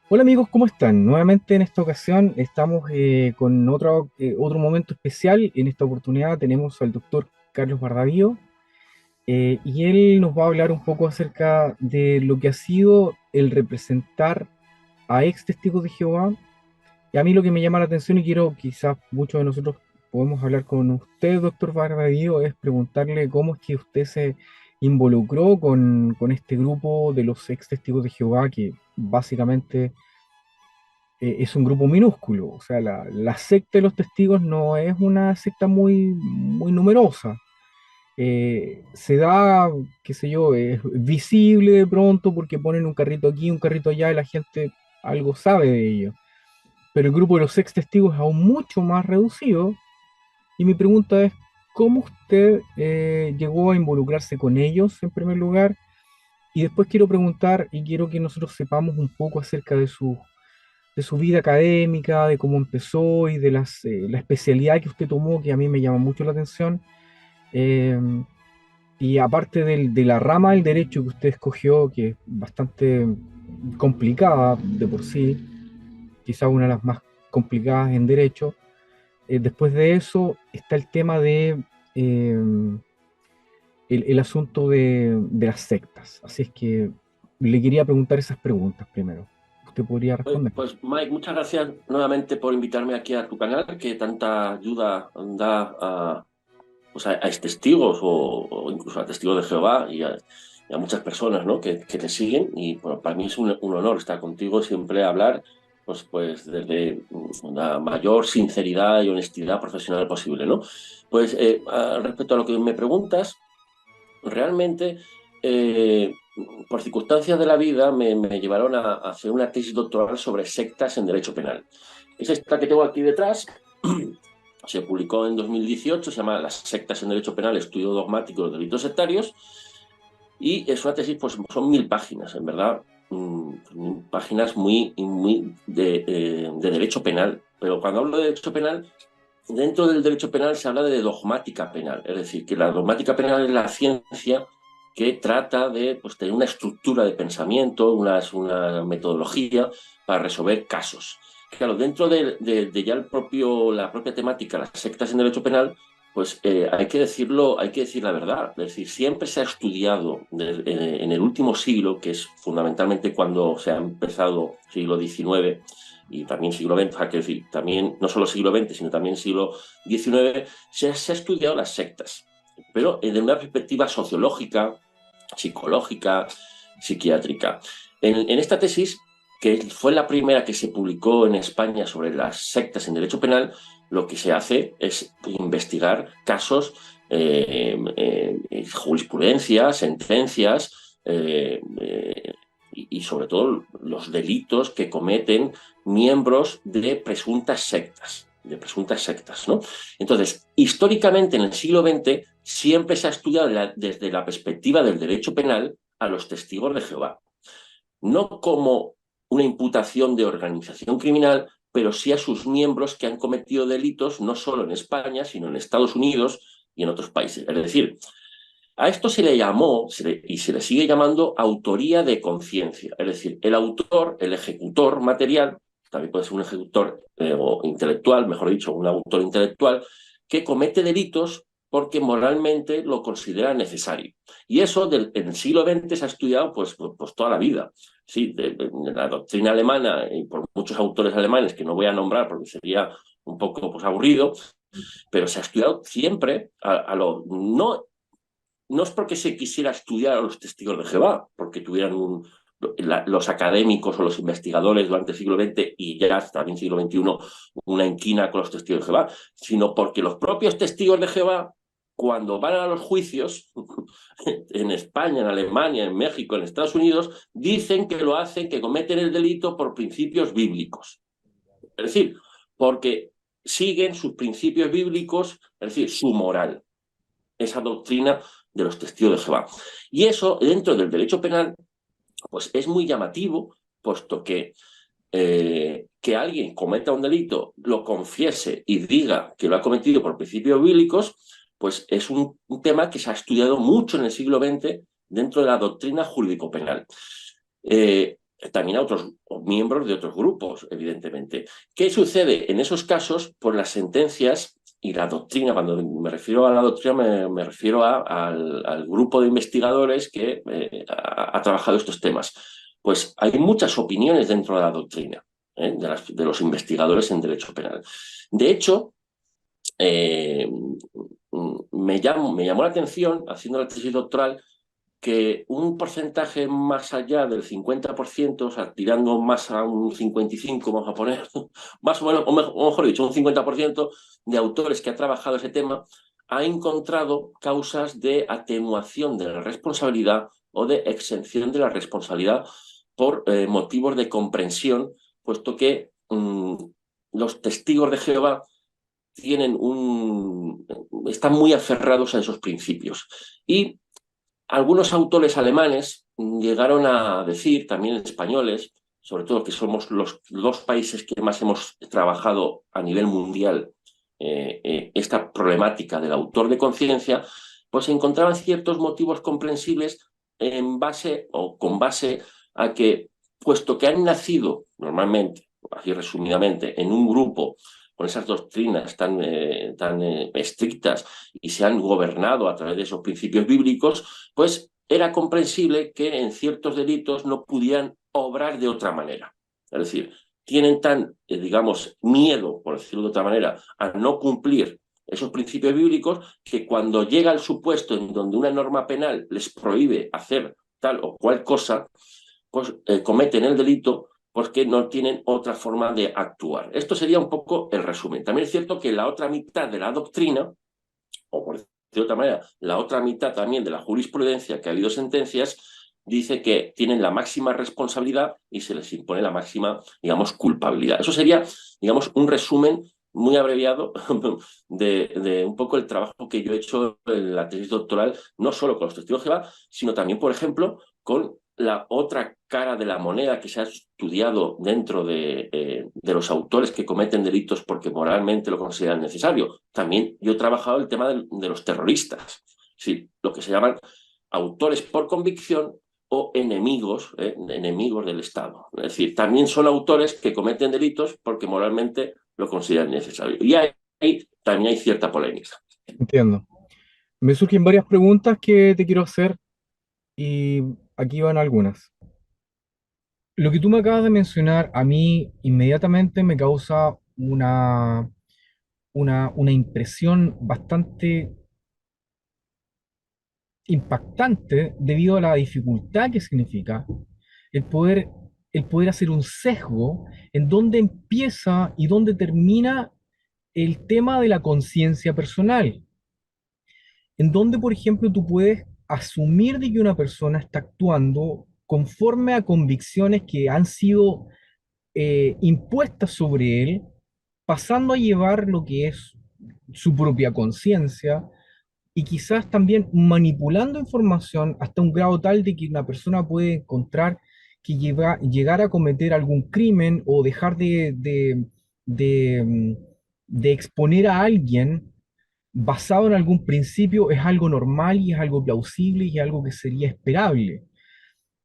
Hola amigos, ¿cómo están? Nuevamente en esta ocasión estamos con otro momento especial. En esta oportunidad tenemos al doctor Carlos Bardavío y él nos va a hablar un poco acerca de lo que ha sido el representar a ex testigos de Jehová. Y a mí lo que me llama la atención y quiero, quizás muchos de nosotros podemos hablar con usted, doctor Bardavío, es preguntarle cómo es que usted se involucró con este grupo de los ex testigos de Jehová que básicamente es un grupo minúsculo. O sea, la secta de los testigos no es una secta muy numerosa. Se da, qué sé yo, es visible de pronto porque ponen un carrito aquí, un carrito allá y la gente algo sabe de ello. Pero el grupo de los ex testigos es aún mucho más reducido. Y mi pregunta es, ¿cómo usted llegó a involucrarse con ellos en primer lugar? Y después quiero preguntar y quiero que nosotros sepamos un poco acerca de su vida académica, de cómo empezó y de la especialidad que usted tomó, que a mí me llama mucho la atención. Eh, y aparte de la rama del derecho que usted escogió, que es bastante complicada de por sí, quizá una de las más complicadas en derecho, después de eso está el tema de el asunto de las sectas. Así es que le quería preguntar esas preguntas primero. ¿Usted podría responder? Pues Mike, muchas gracias nuevamente por invitarme aquí a tu canal, que tanta ayuda da a testigos o incluso a testigos de Jehová y a muchas personas, ¿no? que te siguen. Y bueno, para mí es un honor estar contigo, siempre hablar pues desde la mayor sinceridad y honestidad profesional posible, ¿no? Respecto a lo que me preguntas, realmente, eh, por circunstancias de la vida, me llevaron a hacer una tesis doctoral sobre sectas en derecho penal. Es esta que tengo aquí detrás. Se publicó en 2018, se llama Las sectas en derecho penal, estudio dogmático de los delitos sectarios, y es una tesis, pues son 1000 páginas, en verdad, páginas muy de derecho penal. Pero cuando hablo de derecho penal, dentro del derecho penal se habla de dogmática penal, es decir, que la dogmática penal es la ciencia que trata de, pues, tener una estructura de pensamiento, una metodología para resolver casos. Claro, dentro de ya la propia temática, las sectas en derecho penal, pues hay que decirlo, hay que decir la verdad. Es decir, siempre se ha estudiado en el último siglo, que es fundamentalmente cuando se ha empezado siglo XIX, y también siglo XX, hay que decir, también no solo siglo XX, sino también siglo XIX, se ha estudiado las sectas, pero desde una perspectiva sociológica, psicológica, psiquiátrica. En esta tesis, que fue la primera que se publicó en España sobre las sectas en derecho penal, lo que se hace es investigar casos, jurisprudencia, sentencias, y sobre todo los delitos que cometen miembros de presuntas sectas, ¿no? Entonces, históricamente en el siglo XX siempre se ha estudiado desde la perspectiva del derecho penal a los testigos de Jehová, no como una imputación de organización criminal, pero sí a sus miembros que han cometido delitos no solo en España, sino en Estados Unidos y en otros países. Es decir, a esto se le llamó y se le sigue llamando autoría de conciencia. Es decir, el autor, el ejecutor material, también puede ser un ejecutor o intelectual, mejor dicho, un autor intelectual, que comete delitos porque moralmente lo considera necesario. Y eso en el siglo XX se ha estudiado pues toda la vida. Sí, de la doctrina alemana y por muchos autores alemanes que no voy a nombrar porque sería un poco pues, aburrido, pero se ha estudiado siempre no es porque se quisiera estudiar a los testigos de Jehová, porque tuvieran los académicos o los investigadores durante el siglo XX y ya también siglo XXI una inquina con los testigos de Jehová, sino porque los propios testigos de Jehová, cuando van a los juicios en España, en Alemania, en México, en Estados Unidos, dicen que lo hacen, que cometen el delito por principios bíblicos. Es decir, porque siguen sus principios bíblicos, es decir, su moral, esa doctrina de los testigos de Jehová. Y eso, dentro del derecho penal, pues es muy llamativo, puesto que alguien cometa un delito, lo confiese y diga que lo ha cometido por principios bíblicos, pues es un tema que se ha estudiado mucho en el siglo XX dentro de la doctrina jurídico-penal. También a otros miembros de otros grupos, evidentemente. ¿Qué sucede en esos casos? Por las sentencias y la doctrina. Cuando me refiero a la doctrina, me refiero al grupo de investigadores que ha trabajado estos temas. Pues hay muchas opiniones dentro de la doctrina, de los investigadores en derecho penal. De hecho, eh, me llamó la atención, haciendo la tesis doctoral, que un porcentaje más allá del 50%, o sea, tirando más a un 55%, vamos a poner, más o menos, o mejor dicho, un 50% de autores que ha trabajado ese tema, ha encontrado causas de atenuación de la responsabilidad o de exención de la responsabilidad por motivos de comprensión, puesto que los testigos de Jehová están muy aferrados a esos principios. Y algunos autores alemanes llegaron a decir, también españoles, sobre todo que somos los dos países que más hemos trabajado a nivel mundial esta problemática del autor de conciencia, pues encontraban ciertos motivos comprensibles en base o con base a que, puesto que han nacido normalmente, así resumidamente, en un grupo con esas doctrinas tan estrictas y se han gobernado a través de esos principios bíblicos, pues era comprensible que en ciertos delitos no pudieran obrar de otra manera. Es decir, tienen tan, digamos, miedo, por decirlo de otra manera, a no cumplir esos principios bíblicos que cuando llega el supuesto en donde una norma penal les prohíbe hacer tal o cual cosa, pues cometen el delito porque no tienen otra forma de actuar. Esto sería un poco el resumen. También es cierto que la otra mitad de la doctrina, o por de otra manera, la otra mitad también de la jurisprudencia, que ha habido sentencias, dice que tienen la máxima responsabilidad y se les impone la máxima, digamos, culpabilidad. Eso sería, digamos, un resumen muy abreviado de un poco el trabajo que yo he hecho en la tesis doctoral, no solo con los testigos de Jehová, sino también, por ejemplo, con la otra cara de la moneda que se ha estudiado dentro de los autores que cometen delitos porque moralmente lo consideran necesario. También yo he trabajado el tema de los terroristas, sí, lo que se llaman autores por convicción o enemigos del Estado. Es decir, también son autores que cometen delitos porque moralmente lo consideran necesario. Y ahí también hay cierta polémica. Entiendo. Me surgen varias preguntas que te quiero hacer y aquí van algunas. Lo que tú me acabas de mencionar a mí inmediatamente me causa una impresión bastante impactante debido a la dificultad que significa el poder, el poder hacer un sesgo en dónde empieza y dónde termina el tema de la conciencia personal, en donde, por ejemplo, tú puedes asumir de que una persona está actuando conforme a convicciones que han sido impuestas sobre él, pasando a llevar lo que es su propia conciencia y quizás también manipulando información hasta un grado tal de que una persona puede encontrar que llegar a cometer algún crimen o dejar de, de exponer a alguien basado en algún principio es algo normal y es algo plausible y es algo que sería esperable.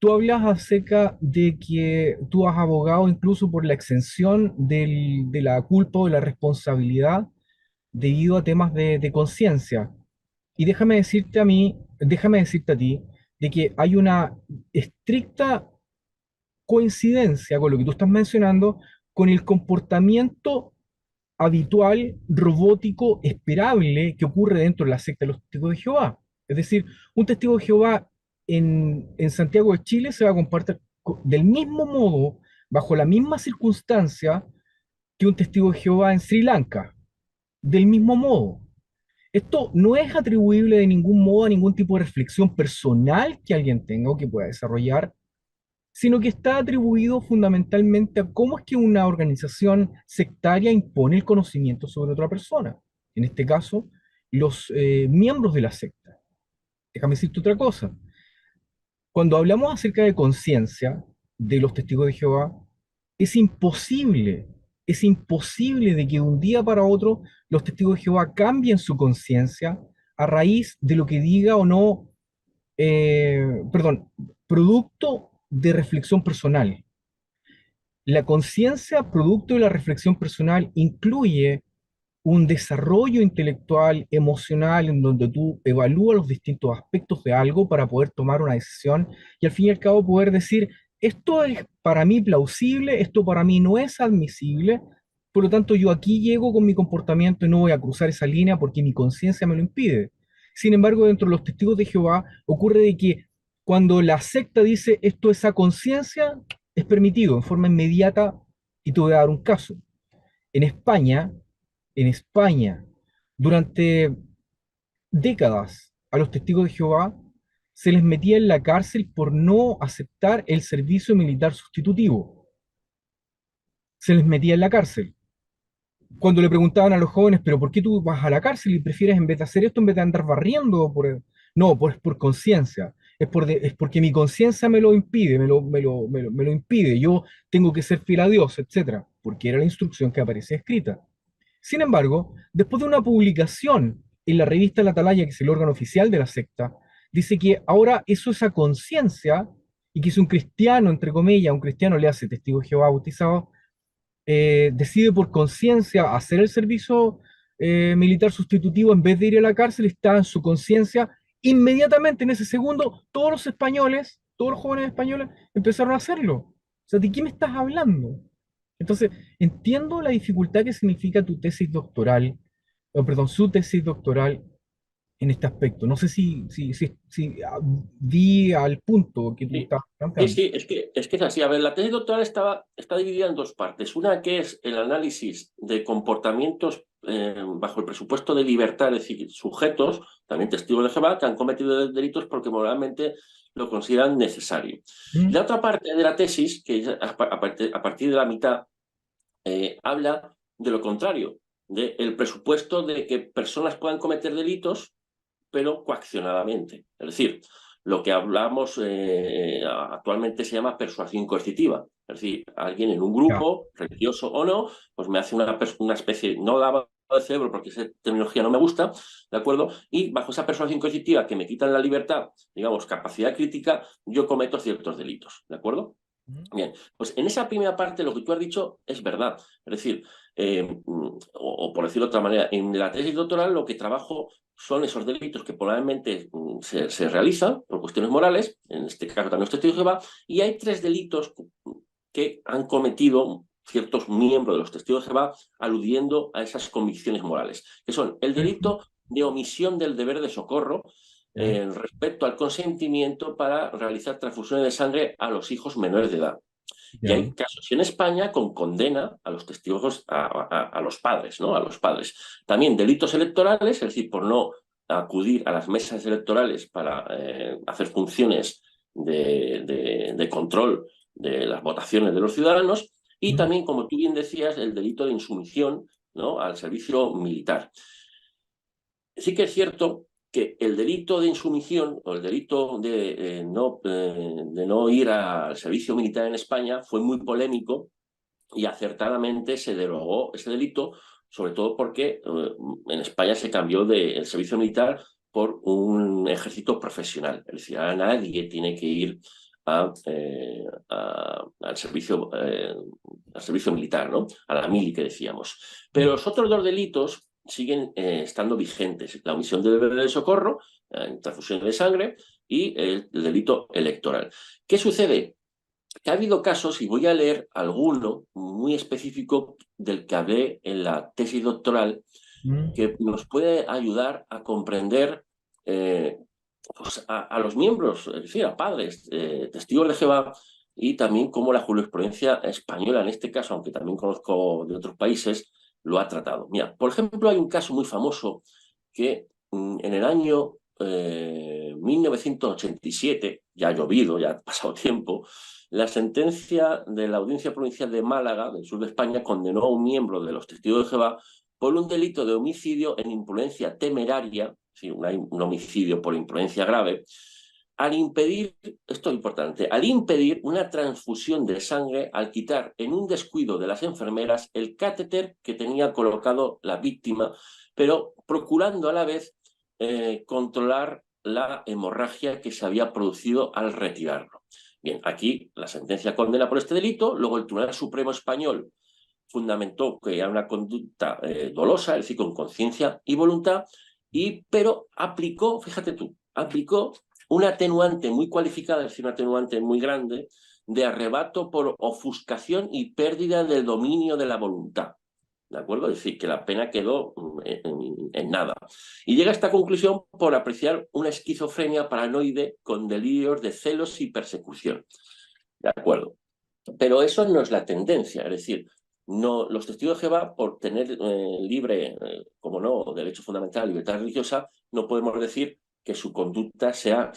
Tú hablas acerca de que tú has abogado incluso por la exención de la culpa o de la responsabilidad debido a temas de conciencia. Y déjame decirte a ti, de que hay una estricta coincidencia con lo que tú estás mencionando, con el comportamiento habitual, robótico, esperable que ocurre dentro de la secta de los testigos de Jehová. Es decir, un testigo de Jehová en Santiago de Chile se va a comportar del mismo modo, bajo la misma circunstancia, que un testigo de Jehová en Sri Lanka. Del mismo modo. Esto no es atribuible de ningún modo a ningún tipo de reflexión personal que alguien tenga o que pueda desarrollar, sino que está atribuido fundamentalmente a cómo es que una organización sectaria impone el conocimiento sobre otra persona. En este caso, los miembros de la secta. Déjame decirte otra cosa. Cuando hablamos acerca de conciencia de los testigos de Jehová, es imposible, es imposible de que de un día para otro los testigos de Jehová cambien su conciencia a raíz de lo que diga o no perdón, producto de reflexión personal. La conciencia, producto de la reflexión personal, incluye un desarrollo intelectual, emocional, en donde tú evalúas los distintos aspectos de algo para poder tomar una decisión y al fin y al cabo poder decir, esto es para mí plausible, esto para mí no es admisible, por lo tanto yo aquí llego con mi comportamiento y no voy a cruzar esa línea porque mi conciencia me lo impide. Sin embargo, dentro de los testigos de Jehová ocurre de que cuando la secta dice esto es a conciencia, es permitido en forma inmediata y te voy a dar un caso. En España, en España, durante décadas a los testigos de Jehová se les metía en la cárcel por no aceptar el servicio militar sustitutivo. Se les metía en la cárcel. Cuando le preguntaban a los jóvenes, pero ¿por qué tú vas a la cárcel y prefieres en vez de hacer esto, en vez de andar barriendo? No, pues por conciencia. Es porque mi conciencia me lo impide, me lo impide. Yo tengo que ser fiel a Dios, etcétera, porque era la instrucción que aparecía escrita. Sin embargo, después de una publicación en la revista La Atalaya, que es el órgano oficial de la secta, dice que ahora eso es a conciencia y que si un cristiano, entre comillas, un cristiano le hace testigo de Jehová bautizado, decide por conciencia hacer el servicio militar sustitutivo en vez de ir a la cárcel, está en su conciencia, inmediatamente en ese segundo, todos los españoles, todos los jóvenes españoles empezaron a hacerlo. O sea, ¿de qué me estás hablando? Entonces, entiendo la dificultad que significa tu tesis doctoral, o perdón, su tesis doctoral en este aspecto. No sé si di al punto que tú Sí, estabas sí, planteando. sí, es que es así. A ver, la tesis doctoral está dividida en dos partes. Una que es el análisis de comportamientos bajo el presupuesto de libertad, es decir, sujetos, también testigos de Jehová, que han cometido delitos porque moralmente lo consideran necesario. Y ¿Mm? la otra parte de la tesis, que es a partir de la mitad, habla de lo contrario, del presupuesto de que personas puedan cometer delitos pero coaccionadamente. Es decir, lo que hablamos actualmente se llama persuasión coercitiva. Es decir, alguien en un Ya. grupo, religioso o no, pues me hace una especie, no lavado de cerebro porque esa terminología no me gusta, ¿de acuerdo? Y bajo esa persuasión coercitiva que me quitan la libertad, digamos, capacidad crítica, yo cometo ciertos delitos, ¿de acuerdo? ¿Mm? Bien, pues en esa primera parte lo que tú has dicho es verdad. Es decir, o por decirlo de otra manera, en la tesis doctoral lo que trabajo son esos delitos que probablemente se realizan por cuestiones morales, en este caso también los testigos de Jehová, y hay tres delitos que han cometido ciertos miembros de los testigos de Jehová aludiendo a esas convicciones morales, que son el ¿Mm? delito de omisión del deber de socorro Ya. respecto al consentimiento para realizar transfusiones de sangre a los hijos menores de edad. Y Ya. hay casos en España con condena a los testigos, a los padres, ¿no? A los padres. También delitos electorales, es decir, por no acudir a las mesas electorales para hacer funciones de control de las votaciones de los ciudadanos. Y ¿Mm? también, como tú bien decías, el delito de insumisión, ¿no? Al servicio militar. Sí que es cierto que el delito de insumisión o el delito de no ir al servicio militar en España fue muy polémico y acertadamente se derogó ese delito, sobre todo porque en España se cambió del servicio militar por un ejército profesional. Es decir, ahora nadie tiene que ir al servicio militar, ¿no? A la mili que decíamos. Pero los otros dos delitos siguen estando vigentes. La omisión del deber de socorro, transfusión de sangre, y el delito electoral. ¿Qué sucede? Que ha habido casos, y voy a leer alguno muy específico del que hablé en la tesis doctoral, ¿Mm? que nos puede ayudar a comprender pues a los miembros, es decir, a padres, testigos de Jehová, y también cómo la jurisprudencia española, en este caso, aunque también conozco de otros países, lo ha tratado. Mira, por ejemplo, hay un caso muy famoso que en el año 1987, ya ha llovido, ya ha pasado tiempo, la sentencia de la Audiencia Provincial de Málaga, del sur de España, condenó a un miembro de los testigos de Jehová por un delito de homicidio en imprudencia temeraria, sí, un homicidio por imprudencia grave, al impedir, esto es importante, al impedir una transfusión de sangre al quitar en un descuido de las enfermeras el catéter que tenía colocado la víctima, pero procurando a la vez controlar la hemorragia que se había producido al retirarlo. Bien, aquí la sentencia condena por este delito, luego el Tribunal Supremo Español fundamentó que era una conducta dolosa, es decir, con conciencia y voluntad, pero aplicó, fíjate tú, aplicó una atenuante muy cualificada, es decir, una atenuante muy grande, de arrebato por ofuscación y pérdida del dominio de la voluntad. ¿De acuerdo? Es decir, que la pena quedó en nada. Y llega a esta conclusión por apreciar una esquizofrenia paranoide con delirios de celos y persecución. ¿De acuerdo? Pero eso no es la tendencia, es decir, no, los testigos de Jehová, por tener libre, como no, derecho fundamental a la libertad religiosa, no podemos decir que su conducta sea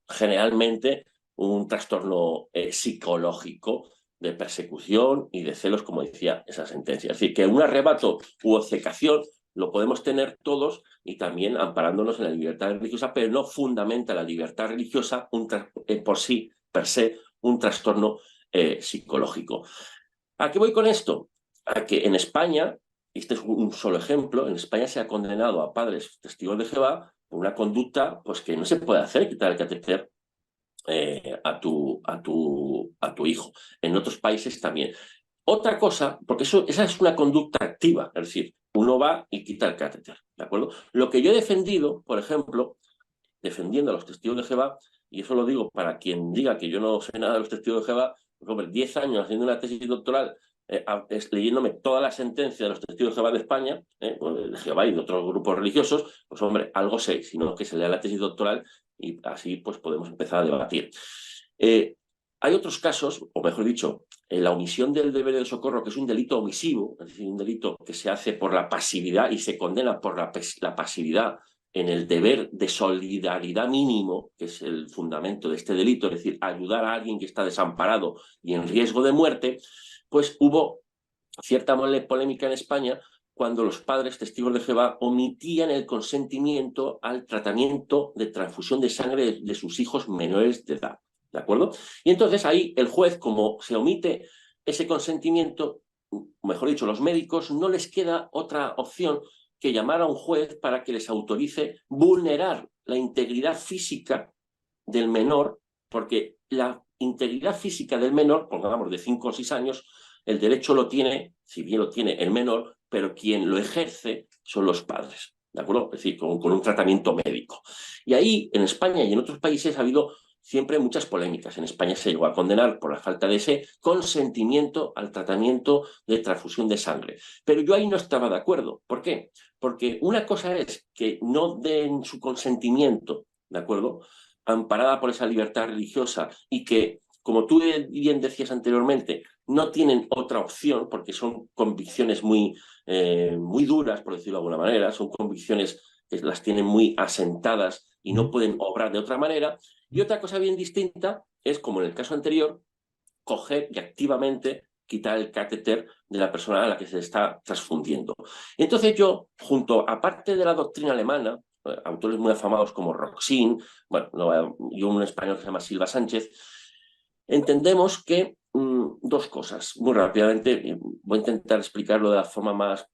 generalmente un trastorno psicológico de persecución y de celos, como decía esa sentencia. Es decir, que un arrebato u obcecación lo podemos tener todos y también amparándonos en la libertad religiosa, pero no fundamenta la libertad religiosa por sí, per se, un trastorno psicológico. ¿A qué voy con esto? A que en España, y este es un solo ejemplo, en España se ha condenado a padres testigos de Jehová por una conducta pues, que no se puede hacer, quitar el catéter a tu hijo. En otros países también. Otra cosa, porque esa es una conducta activa, es decir, uno va y quita el catéter, ¿de acuerdo? Lo que yo he defendido, por ejemplo, defendiendo a los testigos de Jehová, y eso lo digo para quien diga que yo no sé nada de los testigos de Jehová, pues, hombre, 10 años haciendo una tesis doctoral, leyéndome toda la sentencia de los testigos de Jehová de España, pues, de Jehová y de otros grupos religiosos, pues hombre, algo sé, sino que se lea la tesis doctoral y así pues podemos empezar a debatir. Hay otros casos, o mejor dicho, la omisión del deber de socorro, que es un delito omisivo, es decir, un delito que se hace por la pasividad y se condena por la pasividad en el deber de solidaridad mínimo, que es el fundamento de este delito, es decir, ayudar a alguien que está desamparado y en riesgo de muerte, pues hubo cierta polémica en España cuando los padres testigos de Jehová omitían el consentimiento al tratamiento de transfusión de sangre de sus hijos menores de edad. ¿De acuerdo? Y entonces ahí el juez, como se omite ese consentimiento, mejor dicho, los médicos, no les queda otra opción que llamar a un juez para que les autorice vulnerar la integridad física del menor, porque la integridad física del menor, pongamos de 5 o 6 años, el derecho lo tiene, si bien lo tiene el menor, pero quien lo ejerce son los padres, ¿de acuerdo? Es decir, con un tratamiento médico. Y ahí, en España y en otros países, ha habido siempre muchas polémicas. En España se llegó a condenar por la falta de ese consentimiento al tratamiento de transfusión de sangre. Pero yo ahí no estaba de acuerdo. ¿Por qué? Porque una cosa es que no den su consentimiento, ¿de acuerdo?, amparada por esa libertad religiosa y que, como tú bien decías anteriormente, no tienen otra opción porque son convicciones muy duras, por decirlo de alguna manera, son convicciones que las tienen muy asentadas y no pueden obrar de otra manera. Y otra cosa bien distinta es, como en el caso anterior, coger y activamente quitar el catéter de la persona a la que se está transfundiendo. Entonces yo, aparte de la doctrina alemana, autores muy afamados como Roxin, bueno, y un español que se llama Silva Sánchez, entendemos que dos cosas, muy rápidamente, voy a intentar explicarlo de la forma más,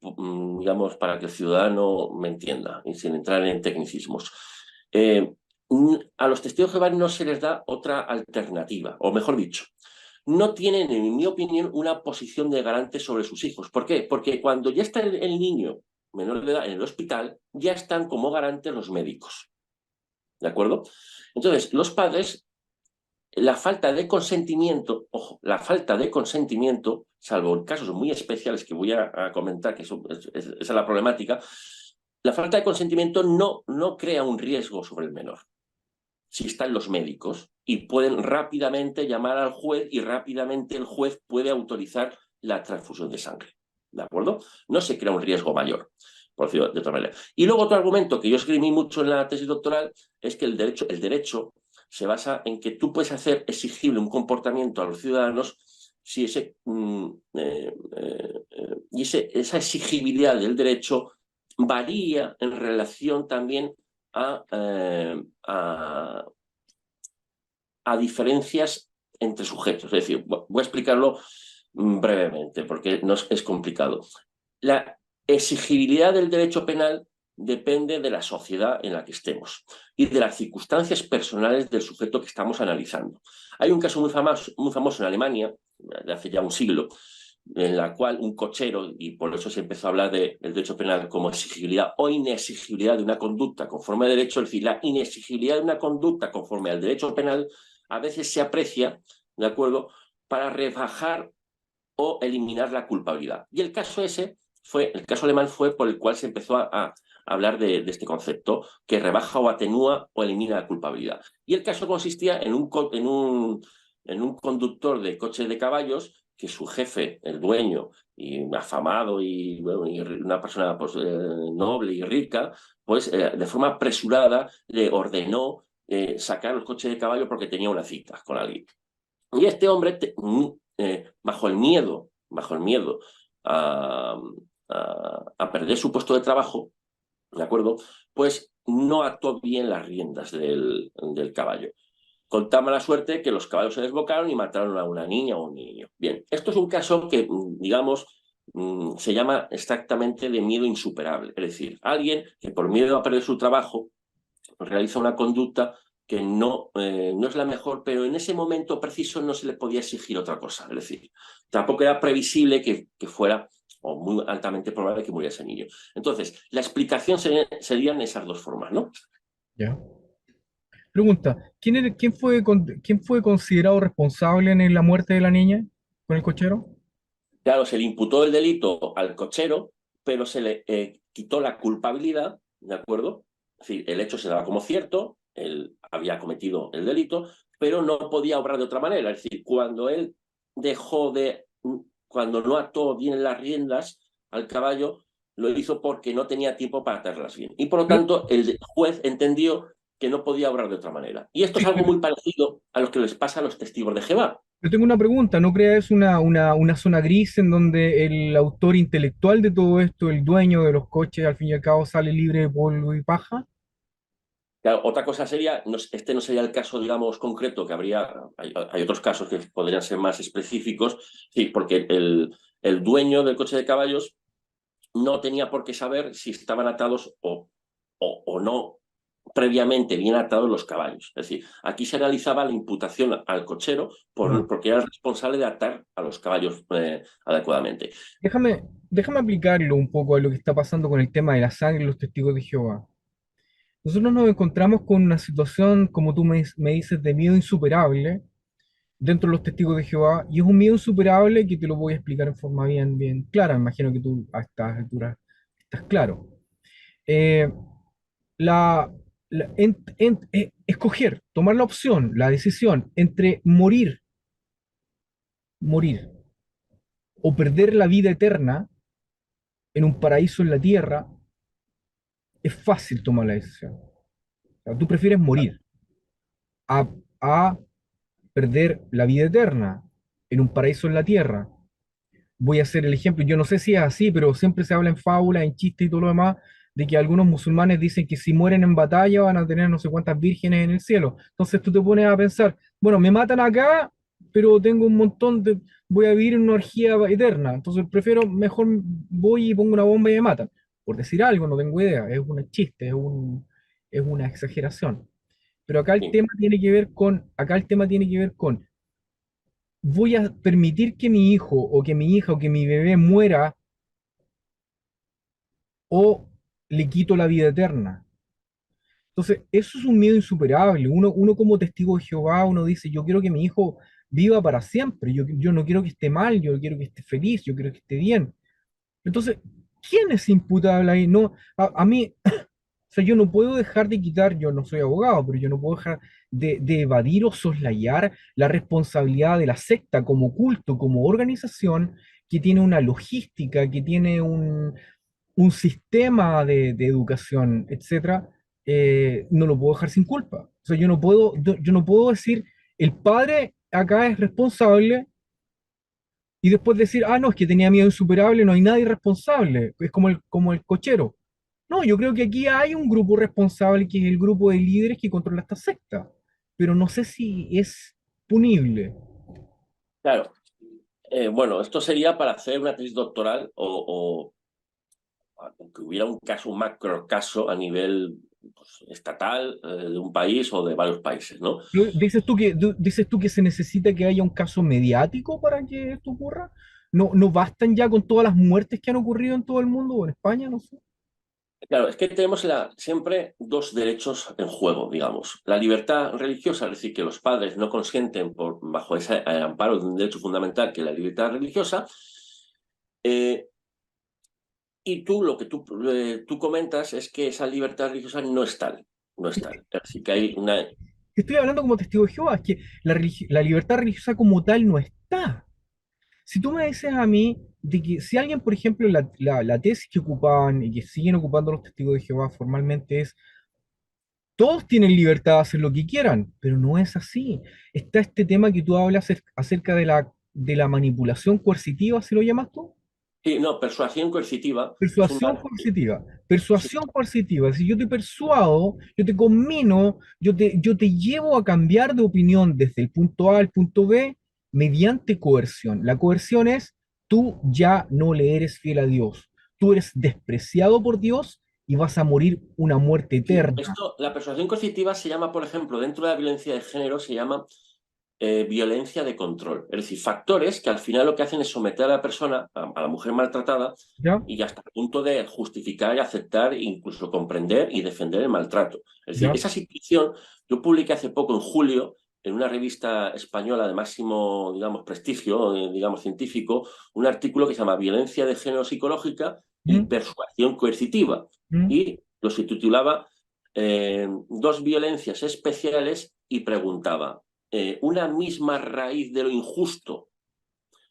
digamos, para que el ciudadano me entienda y sin entrar en tecnicismos. A los testigos de Jehová no se les da otra alternativa, o mejor dicho, no tienen, en mi opinión, una posición de garante sobre sus hijos. ¿Por qué? Porque cuando ya está el niño menor de edad en el hospital, ya están como garantes los médicos. ¿De acuerdo? Entonces, los padres, la falta de consentimiento, ojo, la falta de consentimiento, salvo en casos muy especiales que voy a comentar, que esa es la problemática, la falta de consentimiento no crea un riesgo sobre el menor si están los médicos y pueden rápidamente llamar al juez y rápidamente el juez puede autorizar la transfusión de sangre. ¿De acuerdo? No se crea un riesgo mayor, por decirlo de otra manera. Y luego otro argumento que yo escribí mucho en la tesis doctoral es que el derecho se basa en que tú puedes hacer exigible un comportamiento a los ciudadanos si esa exigibilidad del derecho varía en relación también a diferencias entre sujetos. Es decir, voy a explicarlo brevemente porque es complicado. La exigibilidad del derecho penal depende de la sociedad en la que estemos y de las circunstancias personales del sujeto que estamos analizando. Hay un caso muy famoso en Alemania, de hace ya un siglo, en la cual un cochero, y por eso se empezó a hablar del derecho penal como exigibilidad o inexigibilidad de una conducta conforme al derecho, es decir, la inexigibilidad de una conducta conforme al derecho penal a veces se aprecia, ¿de acuerdo?, para rebajar o eliminar la culpabilidad. Y el caso ese el caso alemán fue por el cual se empezó a hablar de este concepto, que rebaja o atenúa o elimina la culpabilidad. Y el caso consistía en un conductor de coche de caballos que su jefe, el dueño, y afamado y, bueno, y una persona pues, noble y rica, pues de forma apresurada le ordenó sacar el coche de caballo porque tenía una cita con alguien. Y este hombre, bajo el miedo a, a perder su puesto de trabajo, ¿de acuerdo? Pues no ató bien las riendas del caballo. Con tan mala suerte que los caballos se desbocaron y mataron a una niña o un niño. Bien, esto es un caso que, digamos, se llama exactamente de miedo insuperable. Es decir, alguien que por miedo a perder su trabajo realiza una conducta que no es la mejor, pero en ese momento preciso no se le podía exigir otra cosa. Es decir, tampoco era previsible que fuera o muy altamente probable que muriera ese niño. Entonces, la explicación serían esas dos formas, ¿no? ¿Ya? Pregunta, ¿quién fue considerado responsable en la muerte de la niña con el cochero? Claro, se le imputó el delito al cochero, pero se le quitó la culpabilidad, ¿de acuerdo? Es decir, el hecho se daba como cierto, él había cometido el delito, pero no podía obrar de otra manera. Es decir, cuando él dejó de, cuando no ató bien las riendas al caballo, lo hizo porque no tenía tiempo para atarlas bien. Y por lo Pero, tanto, el juez entendió que no podía obrar de otra manera. Y esto sí, es algo muy parecido a lo que les pasa a los testigos de Jehová. yo tengo una pregunta, ¿no crees una zona gris en donde el autor intelectual de todo esto, el dueño de los coches, al fin y al cabo sale libre de polvo y paja? Claro, otra cosa sería, este no sería el caso, digamos, concreto, que hay otros casos que podrían ser más específicos, sí, porque el dueño del coche de caballos no tenía por qué saber si estaban atados o no previamente bien atados los caballos. Es decir, aquí se realizaba la imputación al cochero Ya. porque era el responsable de atar a los caballos adecuadamente. Déjame aplicarlo un poco a lo que está pasando con el tema de la sangre y los testigos de Jehová. Nosotros nos encontramos con una situación, como tú me dices, de miedo insuperable dentro de los testigos de Jehová, y es un miedo insuperable que te lo voy a explicar en forma bien clara. Me imagino que tú a estas alturas estás claro. Eh, la, Escoger, tomar la opción, la decisión entre morir o perder la vida eterna en un paraíso en la tierra, es fácil tomar la decisión. O sea, tú prefieres morir a, a perder la vida eterna en un paraíso en la tierra. Voy a hacer el ejemplo, yo no sé si es así, pero siempre se habla en fábulas, en chistes y todo lo demás, de que algunos musulmanes dicen que si mueren en batalla van a tener no sé cuántas vírgenes en el cielo. Entonces tú te pones a pensar, bueno, me matan acá, pero tengo un montón de, voy a vivir en una orgía eterna, entonces prefiero, mejor voy y pongo una bomba y me matan. Por decir algo, no tengo idea, es un chiste, es una exageración. Pero Sí. acá el tema tiene que ver con, voy a permitir que mi hijo o que mi hija o que mi bebé muera o le quito la vida eterna. Entonces, eso es un miedo insuperable. Uno como testigo de Jehová, uno dice, yo quiero que mi hijo viva para siempre, yo no quiero que esté mal, yo quiero que esté feliz, yo quiero que esté bien. Entonces, ¿quién es imputable ahí? No, a mí, o sea, yo no puedo dejar de quitar, yo no soy abogado, pero yo no puedo dejar de evadir o soslayar la responsabilidad de la secta como culto, como organización, que tiene una logística, que tiene un sistema de educación, etcétera, no lo puedo dejar sin culpa. O sea, yo no puedo decir, el padre acá es responsable y después decir, ah, no, es que tenía miedo insuperable, no hay nadie responsable, es como el cochero. No, yo creo que aquí hay un grupo responsable que es el grupo de líderes que controla esta secta, pero no sé si es punible. Claro, bueno, esto sería para hacer una tesis doctoral aunque hubiera un caso, un macro caso a nivel pues, estatal de un país o de varios países, ¿no? Dices tú que se necesita que haya un caso mediático para que esto ocurra? ¿No bastan ya con todas las muertes que han ocurrido en todo el mundo o en España? No sé. Claro, es que tenemos siempre dos derechos en juego, digamos. La libertad religiosa, es decir, que los padres no consienten bajo ese amparo de un derecho fundamental que es la libertad religiosa. eh, y lo que tú comentas es que esa libertad religiosa no es tal, no es tal. Es decir, que hay una... Estoy hablando como testigo de Jehová, es que la libertad religiosa como tal no está. Si tú me dices a mí de que si alguien, por ejemplo, la tesis que ocupaban y que siguen ocupando los testigos de Jehová formalmente es, todos tienen libertad de hacer lo que quieran, pero no es así. Está este tema que tú hablas acerca de la manipulación coercitiva, ¿si lo llamas tú? Sí, no, persuasión coercitiva es una... Persuasión coercitiva. Sí, Persuasión coercitiva. Si yo te persuado, yo te conmino, yo te llevo a cambiar de opinión desde el punto A al punto B mediante coerción. La coerción es, tú ya no le eres fiel a Dios. Tú eres despreciado por Dios y vas a morir una muerte sí. eterna. Esto, la persuasión coercitiva se llama, por ejemplo, dentro de la violencia de género, se llama violencia de control. Es decir, factores que al final lo que hacen es someter a la persona, a la mujer maltratada, ¿Ya? y hasta el punto de justificar y aceptar, e incluso comprender y defender el maltrato. Es decir, ¿Ya? esa situación, yo publiqué hace poco, en julio, en una revista española de máximo, digamos, prestigio, digamos, científico, un artículo que se llama Violencia de género psicológica y ¿Mm? persuasión coercitiva. ¿Mm? Y lo se titulaba Dos violencias especiales y preguntaba, una misma raíz de lo injusto,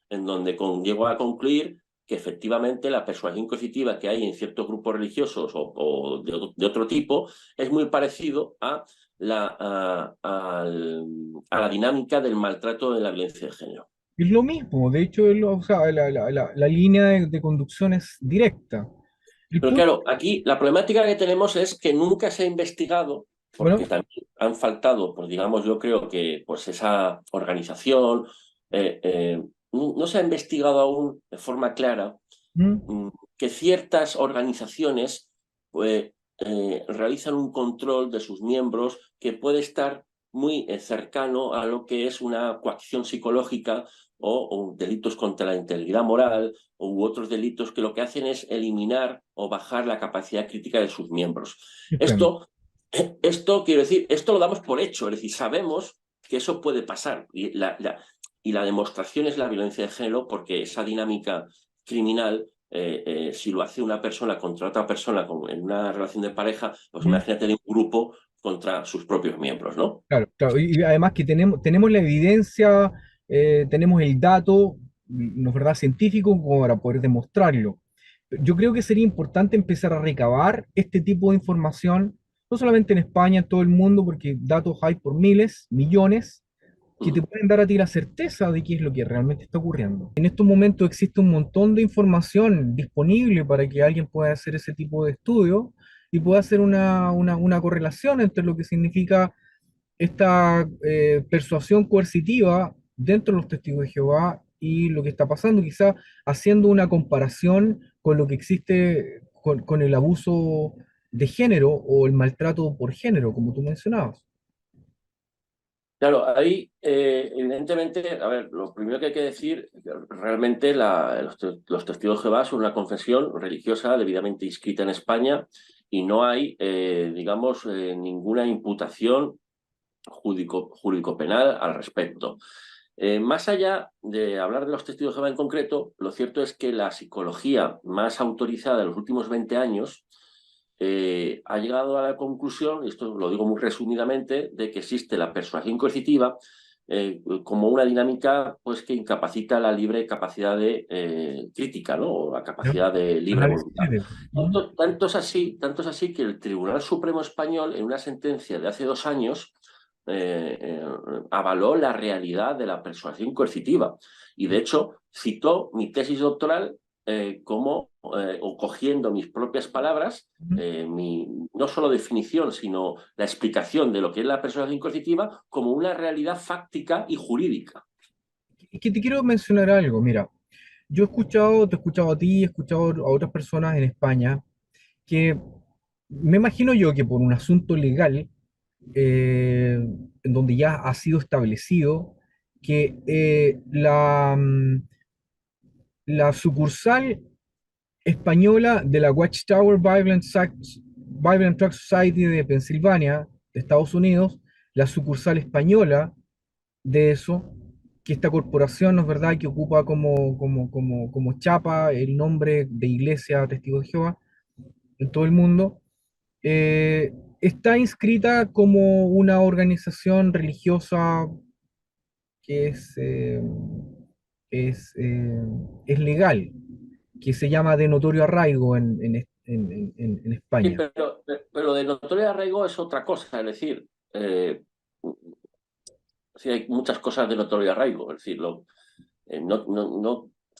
en donde llegó a concluir que efectivamente la persuasión coercitiva que hay en ciertos grupos religiosos o de otro tipo es muy parecido a la dinámica del maltrato de la violencia de género. Es lo mismo, de hecho, o sea, la línea de conducción es directa. El Pero punto, claro, aquí la problemática que tenemos es que nunca se ha investigado, bueno, porque también han faltado, pues digamos, yo creo que pues esa organización, no se ha investigado aún de forma clara ¿Mm? mm, que ciertas organizaciones pues, realizan un control de sus miembros que puede estar muy cercano a lo que es una coacción psicológica o delitos contra la integridad moral u otros delitos que lo que hacen es eliminar o bajar la capacidad crítica de sus miembros. Comprendo. Esto quiero decir, esto lo damos por hecho, es decir, sabemos que eso puede pasar y la demostración es la violencia de género porque esa dinámica criminal, si lo hace una persona contra otra persona en una relación de pareja, pues ¿Mm? imagínate de un grupo contra sus propios miembros, ¿no? Claro, claro. Y además que tenemos la evidencia, tenemos el dato, ¿no es verdad?, científico como para poder demostrarlo. Yo creo que sería importante empezar a recabar este tipo de información, no solamente en España, en todo el mundo, porque datos hay por miles, millones, que te Mm. pueden dar a ti la certeza de qué es lo que realmente está ocurriendo. En estos momentos existe un montón de información disponible para que alguien pueda hacer ese tipo de estudio y pueda hacer una correlación entre lo que significa esta persuasión coercitiva dentro de los testigos de Jehová y lo que está pasando, quizá haciendo una comparación con lo que existe con el abuso de género o el maltrato por género, como tú mencionabas. Claro, ahí evidentemente, a ver, lo primero que hay que decir, realmente los testigos de Jehová son una confesión religiosa debidamente inscrita en España y no hay, digamos, ninguna imputación jurídico-penal al respecto. Más allá de hablar de los testigos de Jehová en concreto, lo cierto es que la psicología más autorizada de los últimos 20 años ha llegado a la conclusión, y esto lo digo muy resumidamente, de que existe la persuasión coercitiva como una dinámica pues, que incapacita la libre capacidad de crítica, ¿no? O la ¿Ya? capacidad de libre Análisis voluntad. crítico. ¿Mm? Tanto es así que el Tribunal Supremo Español, en una sentencia de hace 2 años, avaló la realidad de la persuasión coercitiva. Y de hecho, citó mi tesis doctoral o cogiendo mis propias palabras, ¿Mm? no solo definición, sino la explicación de lo que es la persuasión coercitiva como una realidad fáctica y jurídica. Y que te quiero mencionar algo, mira. yo he escuchado, te he escuchado a ti, he escuchado a otras personas en España, que me imagino yo que por un asunto legal, en donde ya ha sido establecido que la sucursal española de la Watchtower Bible and Tract Society de Pensilvania, de Estados Unidos, la sucursal española de eso, que esta corporación, ¿no es verdad?, que ocupa como chapa el nombre de Iglesia Testigos de Jehová en todo el mundo, está inscrita como una organización religiosa que es, eh, es legal, que se llama de notorio arraigo en Sí, España. pero de notorio arraigo es otra cosa, es decir, sí, hay muchas cosas de notorio arraigo, es decir,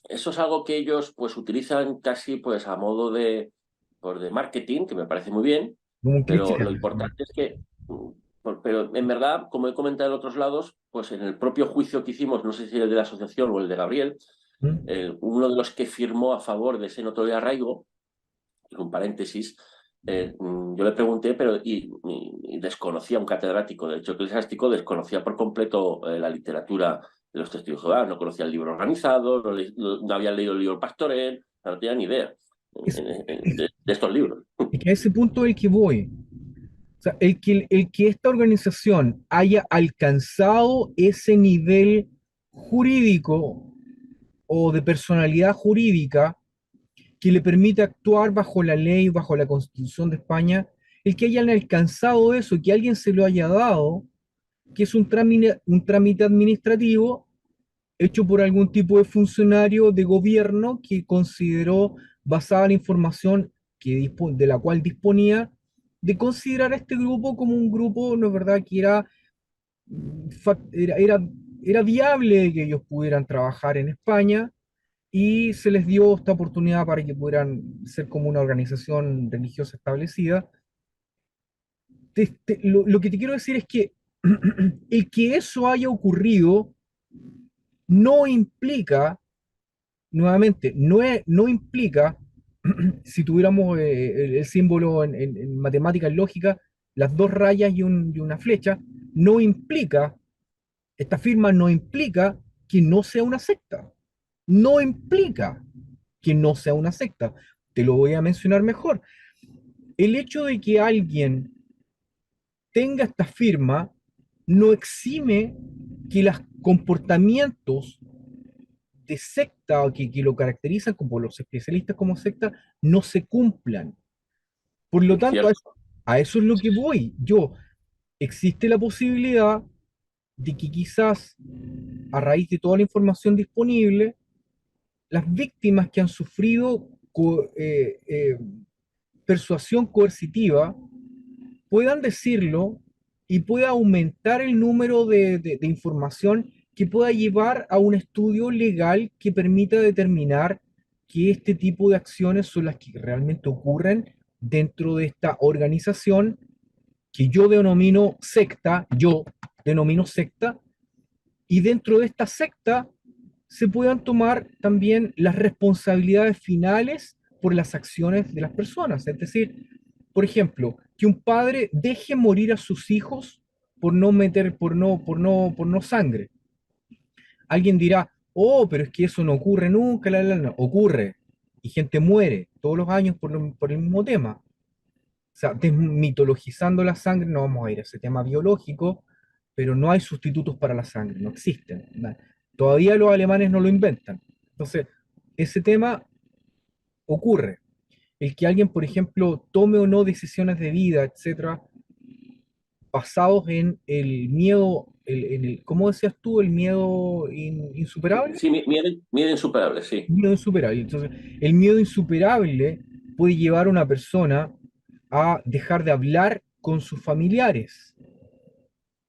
eso es algo que ellos pues utilizan casi pues a modo pues, de marketing, que me parece muy bien, Como un pero lo cristiano. importante es que, pero en verdad, como he comentado en otros lados, pues en el propio juicio que hicimos, no sé si el de la asociación o el de Gabriel, ¿Mm? uno de los que firmó a favor de ese notorio arraigo, en un paréntesis, yo le pregunté, pero y desconocía un catedrático de derecho eclesiástico, desconocía por completo la literatura de los testigos de Jehová, no conocía el libro organizado, no había leído el libro Pastorel, no tenía ni idea Es, es- de estos libros. es que a ese punto el que voy. O sea, el que esta organización haya alcanzado ese nivel jurídico o de personalidad jurídica que le permite actuar bajo la ley, bajo la Constitución de España, el que hayan alcanzado eso, que alguien se lo haya dado, que es un trámite administrativo hecho por algún tipo de funcionario de gobierno que consideró, basada en la información de la cual disponía, de considerar a este grupo como un grupo, no es verdad, que era, era, era viable que ellos pudieran trabajar en España y se les dio esta oportunidad para que pudieran ser como una organización religiosa establecida. Lo que te quiero decir es que el que eso haya ocurrido no implica, nuevamente, no implica, si tuviéramos el símbolo en matemáticas lógicas, las dos rayas y una flecha, no implica, esta firma no implica que no sea una secta. No implica que no sea una secta. Te lo voy a mencionar mejor. El hecho de que alguien tenga esta firma no exime que los comportamientos de secta o que lo caracterizan como los especialistas como secta no se cumplan. Por lo Sí, tanto, cierto. a eso es lo que voy. Existe la posibilidad de que quizás a raíz de toda la información disponible, las víctimas que han sufrido persuasión coercitiva puedan decirlo y pueda aumentar el número de información que pueda llevar a un estudio legal que permita determinar que este tipo de acciones son las que realmente ocurren dentro de esta organización que yo denomino secta, y dentro de esta secta se puedan tomar también las responsabilidades finales por las acciones de las personas. Es decir, por ejemplo, que un padre deje morir a sus hijos por no sangre. Alguien dirá, oh, pero es que eso no ocurre nunca, ocurre. Y gente muere todos los años por el mismo tema. O sea, desmitologizando la sangre, no vamos a ir a ese tema biológico, pero no hay sustitutos para la sangre, no existen. Todavía los alemanes no lo inventan. Entonces, ese tema ocurre. El que alguien, por ejemplo, tome o no decisiones de vida, etcétera, basados en el miedo, ¿cómo decías tú? El miedo insuperable. Sí, miedo insuperable, sí. Miedo insuperable. Entonces, el miedo insuperable puede llevar a una persona a dejar de hablar con sus familiares.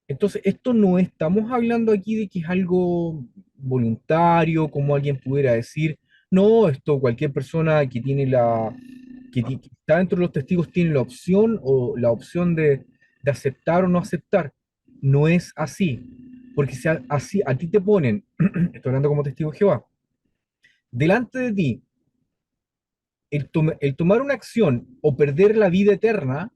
Entonces, esto no estamos hablando aquí de que es algo voluntario, como alguien pudiera decir, no, esto cualquier persona que está dentro de los testigos tiene la opción o la opción de aceptar o no aceptar. No es así, porque si así a ti te ponen, estoy hablando como testigo de Jehová, delante de ti el tomar una acción o perder la vida eterna,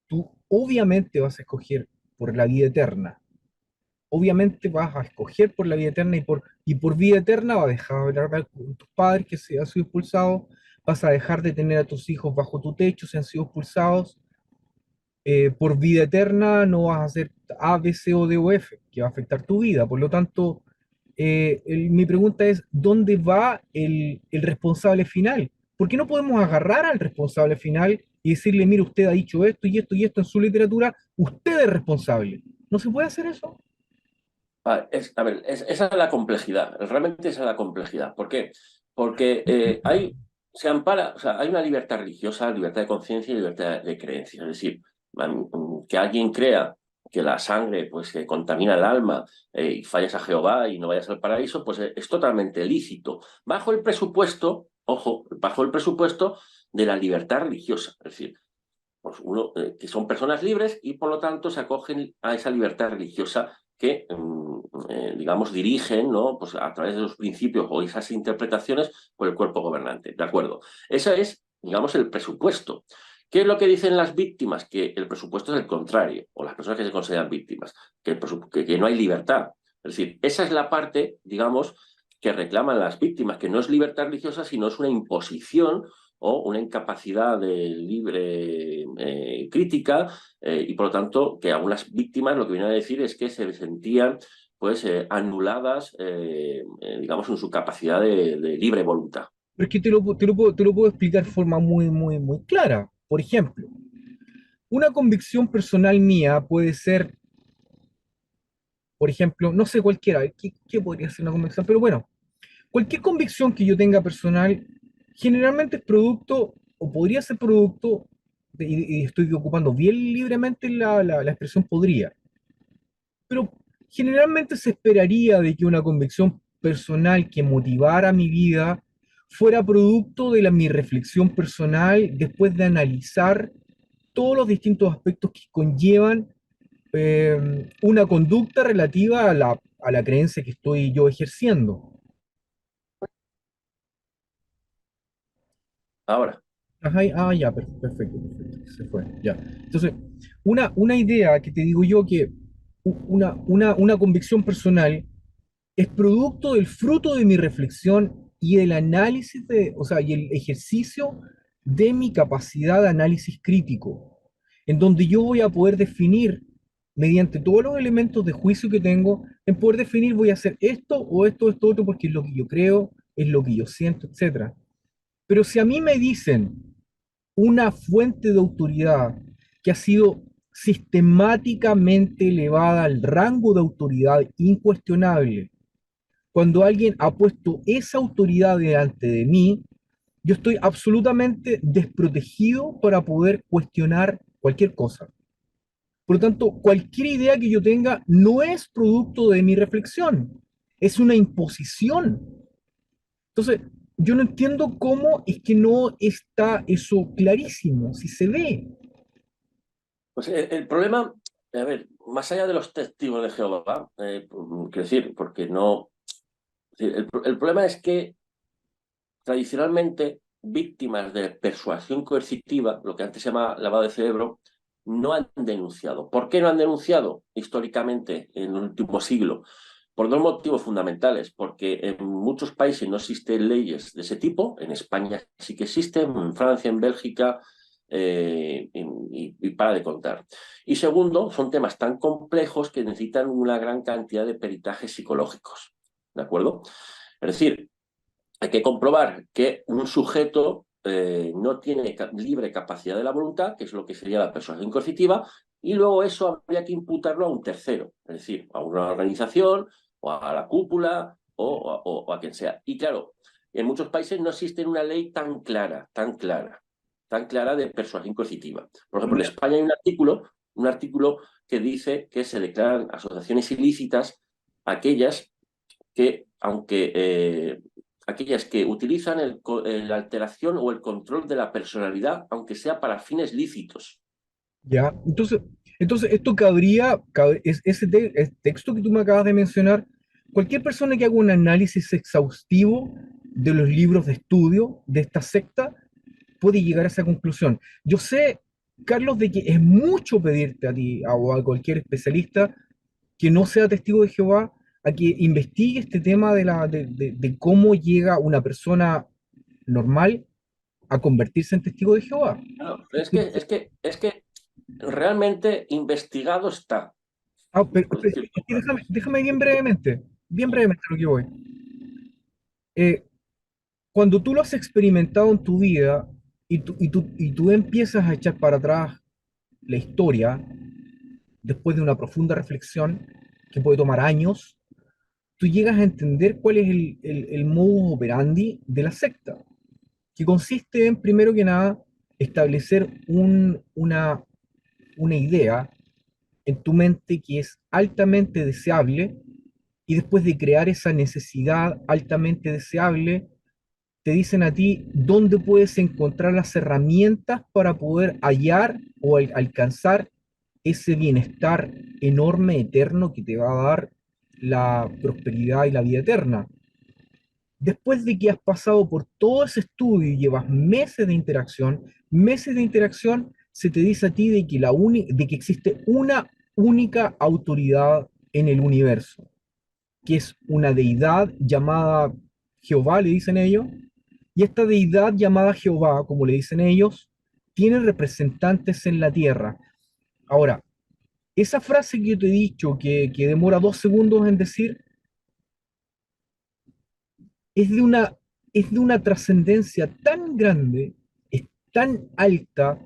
tú obviamente vas a escoger por la vida eterna. Obviamente vas a escoger por la vida eterna y por vida eterna vas a dejar de hablar con tus padres que se han sido expulsados, vas a dejar de tener a tus hijos bajo tu techo si han sido expulsados, por vida eterna no vas a hacer A, B, C o D o F, que va a afectar tu vida. Por lo tanto, mi pregunta es, ¿dónde va el responsable final? ¿Por qué no podemos agarrar al responsable final y decirle, mire, usted ha dicho esto y esto y esto en su literatura, usted es responsable? ¿No se puede hacer eso? A ver, esa es la complejidad, realmente esa es la complejidad. ¿Por qué? Porque se ampara, o sea, hay una libertad religiosa, libertad de conciencia y libertad de creencia. Es decir, que alguien crea que la sangre pues, que contamina el alma y fallas a Jehová y no vayas al paraíso, pues es totalmente lícito. Bajo el presupuesto, ojo, bajo el presupuesto de la libertad religiosa. Es decir, pues uno, que son personas libres y por lo tanto se acogen a esa libertad religiosa que, digamos, dirigen, ¿no? Pues a través de los principios o esas interpretaciones por el cuerpo gobernante. ¿De acuerdo? Ese es, digamos, el presupuesto. ¿Qué es lo que dicen las víctimas? Que el presupuesto es el contrario, o las personas que se consideran víctimas, que no hay libertad. Es decir, esa es la parte, digamos, que reclaman las víctimas, que no es libertad religiosa, sino es una imposición o una incapacidad de libre crítica y por lo tanto que algunas víctimas lo que viene a decir es que se sentían pues anuladas, digamos, en su capacidad de libre voluntad. Pero es que te lo puedo explicar de forma muy clara. Por ejemplo, una convicción personal mía puede ser, por ejemplo, no sé cualquiera, ¿qué podría ser una convicción? Pero bueno, cualquier convicción que yo tenga personal, generalmente es producto, o podría ser producto, y estoy ocupando bien libremente la expresión podría, pero generalmente se esperaría de que una convicción personal que motivara mi vida fuera producto de mi reflexión personal después de analizar todos los distintos aspectos que conllevan una conducta relativa a la creencia que estoy yo ejerciendo. Ahora, Ajá, ya, perfecto, se fue, ya. Entonces, una idea que te digo yo que una convicción personal es producto del fruto de mi reflexión y el análisis o sea, y el ejercicio de mi capacidad de análisis crítico, en donde yo voy a poder definir, mediante todos los elementos de juicio que tengo, en poder definir voy a hacer esto o esto otro porque es lo que yo creo, es lo que yo siento, etcétera. Pero si a mí me dicen una fuente de autoridad que ha sido sistemáticamente elevada al rango de autoridad incuestionable, cuando alguien ha puesto esa autoridad delante de mí, yo estoy absolutamente desprotegido para poder cuestionar cualquier cosa. Por lo tanto, cualquier idea que yo tenga no es producto de mi reflexión, es una imposición. Entonces, yo no entiendo cómo es que no está eso clarísimo, si se ve. pues el problema, a ver, más allá de los testigos de Jehová, quiero decir, porque no, el problema es que tradicionalmente víctimas de persuasión coercitiva, lo que antes se llama lavado de cerebro, no han denunciado. ¿Por qué no han denunciado históricamente en el último siglo? Por dos motivos fundamentales, porque en muchos países no existen leyes de ese tipo, en España sí que existen, en Francia, en Bélgica, y para de contar. Y segundo, son temas tan complejos que necesitan una gran cantidad de peritajes psicológicos, ¿de acuerdo? Es decir, hay que comprobar que un sujeto no tiene libre capacidad de la voluntad, que es lo que sería la persuasión coercitiva, y luego eso habría que imputarlo a un tercero, es decir, a una organización o a la cúpula o a quien sea. Y claro, en muchos países no existe una ley tan clara de persuasión coercitiva. Por ejemplo, en España hay un artículo que dice que se declaran asociaciones ilícitas aquellas que, aunque aquellas que utilizan la alteración o el control de la personalidad, aunque sea para fines lícitos. ¿Ya? Entonces esto cabría, ese texto que tú me acabas de mencionar, cualquier persona que haga un análisis exhaustivo de los libros de estudio de esta secta puede llegar a esa conclusión. Yo sé, Carlos, de que es mucho pedirte a ti o a cualquier especialista que no sea testigo de Jehová a que investigue este tema de cómo llega una persona normal a convertirse en testigo de Jehová. Claro, es que realmente investigado está, Pero, por decirlo es que así. déjame bien brevemente a lo que voy. Eh, Cuando tú lo has experimentado en tu vida y tú empiezas a echar para atrás la historia, después de una profunda reflexión que puede tomar años, tú llegas a entender cuál es el modus operandi de la secta, que consiste en, primero que nada, establecer una idea en tu mente que es altamente deseable, y después de crear esa necesidad altamente deseable, te dicen a ti dónde puedes encontrar las herramientas para poder hallar o alcanzar ese bienestar enorme, eterno, que te va a dar la prosperidad y la vida eterna. Después de que has pasado por todo ese estudio y llevas meses de interacción, se te dice a ti de que existe una única autoridad en el universo, que es una deidad llamada Jehová, le dicen ellos, y esta deidad llamada Jehová, como le dicen ellos, tiene representantes en la tierra. Ahora, esa frase que yo te he dicho, que demora 2 segundos en decir, es de una, es de una trascendencia tan grande, es tan alta,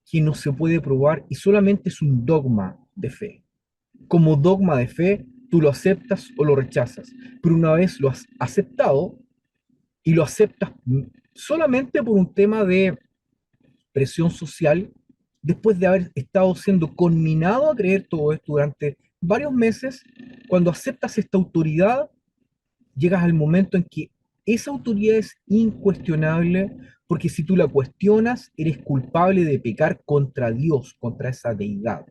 que no se puede probar y solamente es un dogma de fe. Como dogma de fe, tú lo aceptas o lo rechazas, pero una vez lo has aceptado y lo aceptas solamente por un tema de presión social, después de haber estado siendo conminado a creer todo esto durante varios meses, cuando aceptas esta autoridad, llegas al momento en que esa autoridad es incuestionable, porque si tú la cuestionas, eres culpable de pecar contra Dios, contra esa deidad.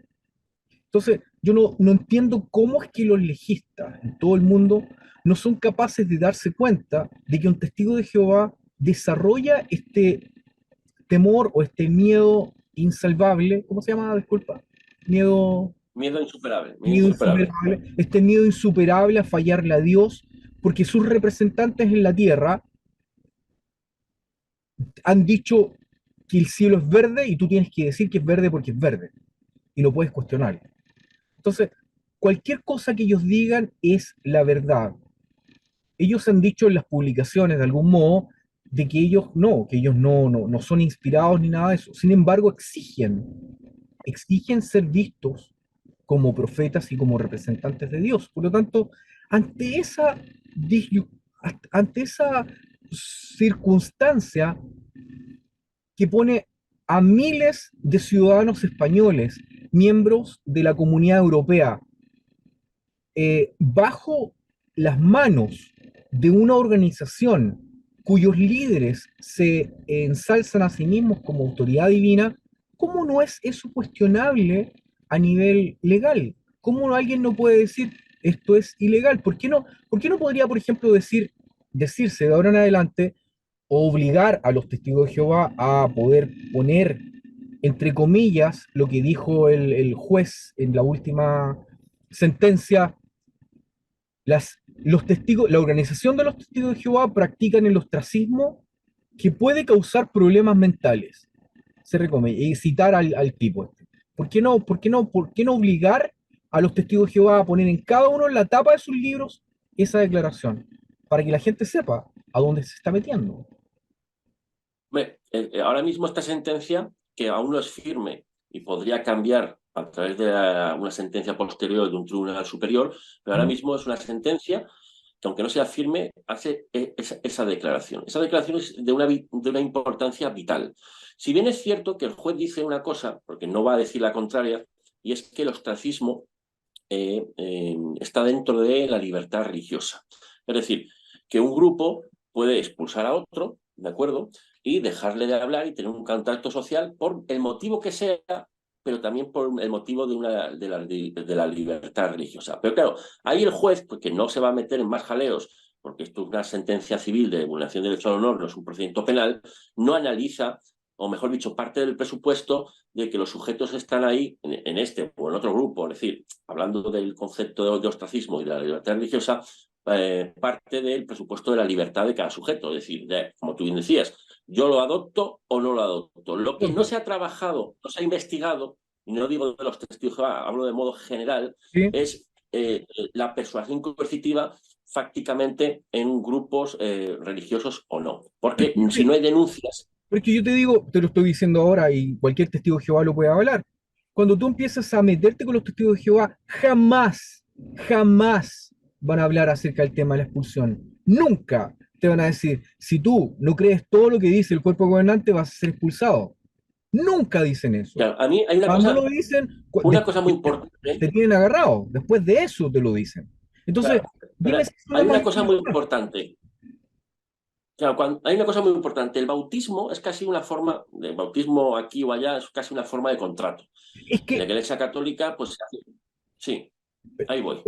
Entonces, yo no entiendo cómo es que los legistas en todo el mundo no son capaces de darse cuenta de que un testigo de Jehová desarrolla este temor o este miedo insalvable. ¿Cómo se llama? Disculpa. Miedo, Miedo insuperable, miedo miedo insuperable. insuperable, este miedo insuperable a fallarle a Dios, porque sus representantes en la tierra han dicho que el cielo es verde y tú tienes que decir que es verde porque es verde y no puedes cuestionar. Entonces, cualquier cosa que ellos digan es la verdad. Ellos han dicho en las publicaciones de algún modo de que ellos no son inspirados ni nada de eso. Sin embargo, exigen ser vistos como profetas y como representantes de Dios. Por lo tanto, ante esa, ante esa circunstancia que pone a miles de ciudadanos españoles, miembros de la Comunidad Europea, bajo las manos de una organización cuyos líderes se ensalzan a sí mismos como autoridad divina, ¿cómo no es eso cuestionable a nivel legal? ¿Cómo alguien no puede decir esto es ilegal? Por qué no podría, por ejemplo, decirse de ahora en adelante, o obligar a los testigos de Jehová a poder poner, entre comillas, lo que dijo el juez en la última sentencia? Los testigos, la organización de los testigos de Jehová practican el ostracismo que puede causar problemas mentales. Se recomienda, y citar al tipo este. ¿Por qué no obligar a los testigos de Jehová a poner en cada uno en la tapa de sus libros esa declaración? Para que la gente sepa a dónde se está metiendo. Ahora mismo esta sentencia, que aún no es firme y podría cambiar a través de una sentencia posterior de un tribunal superior, pero ahora ¿Mm? mismo es una sentencia que, aunque no sea firme, hace esa declaración. Esa declaración es de una importancia vital. Si bien es cierto que el juez dice una cosa, porque no va a decir la contraria, y es que el ostracismo está dentro de la libertad religiosa. Es decir, que un grupo puede expulsar a otro, ¿de acuerdo? Y dejarle de hablar y tener un contacto social por el motivo que sea, pero también por el motivo de la libertad religiosa. Pero claro, ahí el juez, pues, que no se va a meter en más jaleos, porque esto es una sentencia civil de vulneración del derecho al honor, no es un procedimiento penal, no analiza, o mejor dicho, parte del presupuesto de que los sujetos están ahí en este o en otro grupo, es decir, hablando del concepto de ostracismo y de la libertad religiosa, parte del presupuesto de la libertad de cada sujeto, es decir, como tú bien decías, yo lo adopto o no lo adopto. Lo que no se ha trabajado, no se ha investigado, y no digo de los testigos, hablo de modo general, ¿sí? es la persuasión coercitiva fácticamente en grupos religiosos o no. Porque si no hay denuncias. Porque yo te digo, te lo estoy diciendo ahora y cualquier testigo de Jehová lo puede hablar. Cuando tú empiezas a meterte con los testigos de Jehová, jamás, jamás van a hablar acerca del tema de la expulsión. Nunca te van a decir, si tú no crees todo lo que dice el cuerpo gobernante, vas a ser expulsado. Nunca dicen eso. Claro, a mí hay Cuando lo dicen, una cosa muy importante. te tienen agarrado. Después de eso te lo dicen. Entonces, Claro, dime si eso no hay es una cosa muy manipulación. importante. Claro, hay una cosa muy importante. El bautismo es casi una forma, de bautismo aquí o allá, es casi una forma de contrato. Es En la que Iglesia Católica, pues sí, ahí voy.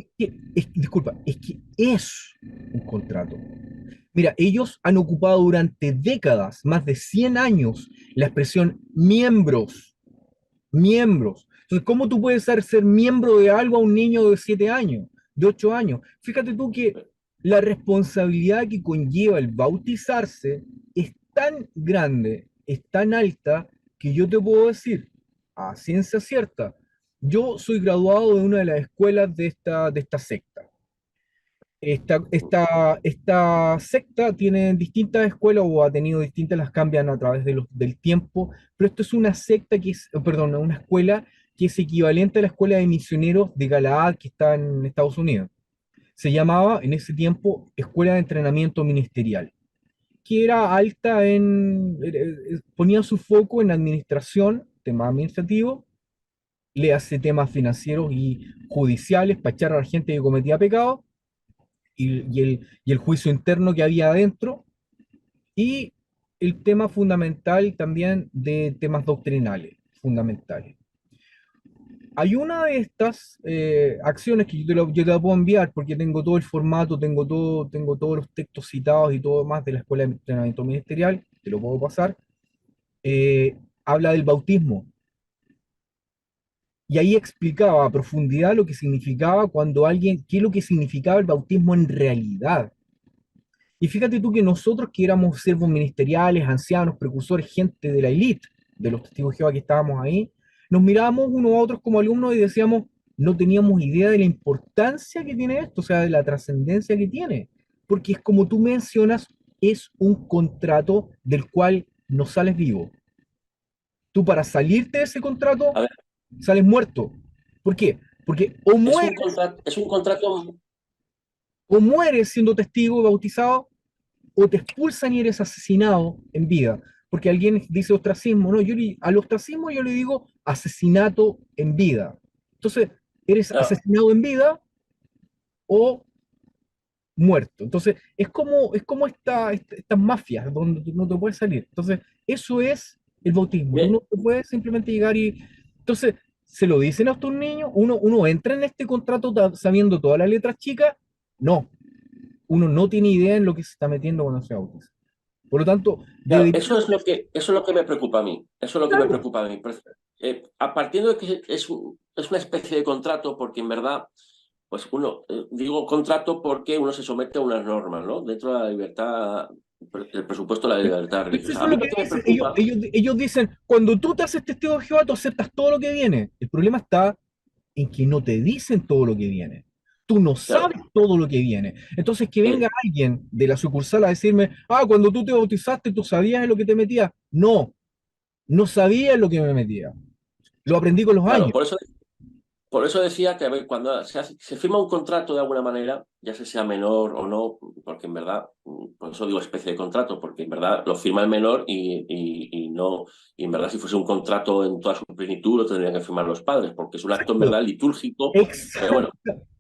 disculpa, es que es un contrato. Mira, ellos han ocupado durante décadas, más de 100 años, la expresión miembros, miembros. Entonces, ¿cómo tú puedes ser miembro de algo a un niño de 7 años, de 8 años? Fíjate tú que la responsabilidad que conlleva el bautizarse es tan grande, es tan alta, que yo te puedo decir, a ciencia cierta, yo soy graduado de una de las escuelas de esta secta. Esta secta tiene distintas escuelas o ha tenido distintas, las cambian a través del tiempo, pero esto es una secta que es, perdón, una escuela que es equivalente a la escuela de misioneros de Galaad que está en Estados Unidos. Se llamaba en ese tiempo Escuela de Entrenamiento Ministerial, que era alta ponía su foco en administración, temas administrativos, le hace temas financieros y judiciales para echar a la gente que cometía pecados y el juicio interno que había adentro, y el tema fundamental también de temas doctrinales fundamentales. Hay una de estas acciones que yo te la puedo enviar porque tengo todo el formato, tengo todos los textos citados y todo más de la Escuela de Entrenamiento Ministerial, te lo puedo pasar. Habla del bautismo. Y ahí explicaba a profundidad lo que significaba qué es lo que significaba el bautismo en realidad. Y fíjate tú que nosotros que éramos siervos ministeriales, ancianos, precursores, gente de la élite, de los testigos de Jehová que estábamos ahí, nos mirábamos unos a otros como alumnos y decíamos, no teníamos idea de la importancia que tiene esto, o sea, de la trascendencia que tiene. Porque es como tú mencionas, es un contrato del cual no sales vivo. Tú para salirte de ese contrato, A ver, sales muerto. ¿Por qué? Porque es un contrato. o mueres siendo testigo bautizado, o te expulsan y eres asesinado en vida. Porque alguien dice ostracismo, no, al ostracismo yo le digo asesinato en vida. Entonces, eres Claro, asesinado en vida o muerto. Entonces, es como estas mafias donde tú no te puedes salir. Entonces, eso es el bautismo. Tú bien, no te puedes simplemente llegar y... Entonces, se lo dicen a estos niños, uno entra en este contrato sabiendo todas las letras chicas. No, uno no tiene idea en lo que se está metiendo cuando se bautiza. Por lo tanto, claro, debería... eso es lo que me preocupa a mí. Eso es lo que me Claro, preocupa a mí. A partir de que es una especie de contrato, porque en verdad, pues uno, digo contrato porque uno se somete a unas normas, ¿no? Dentro de la libertad, el presupuesto de la libertad pero religiosa. eso A es mí lo lo que que me dicen. Ellos, preocupa. ellos, ellos dicen, cuando tú te haces testigo de Jehová, tú aceptas todo lo que viene. El problema está en que no te dicen todo lo que viene. Tú no Claro, sabes todo lo que viene. Entonces, que venga eh, alguien de la sucursal a decirme, cuando tú te bautizaste, tú sabías en lo que te metías. No, no sabía en lo que me metía. Lo aprendí con los claro, años. por eso decía que, a ver, cuando se firma un contrato de alguna manera, ya sea menor o no, porque en verdad, por eso digo especie de contrato, porque en verdad lo firma el menor y no, y en verdad si fuese un contrato en toda su plenitud lo tendrían que firmar los padres, porque es un acto en Exacto, verdad litúrgico, pero exacto. bueno,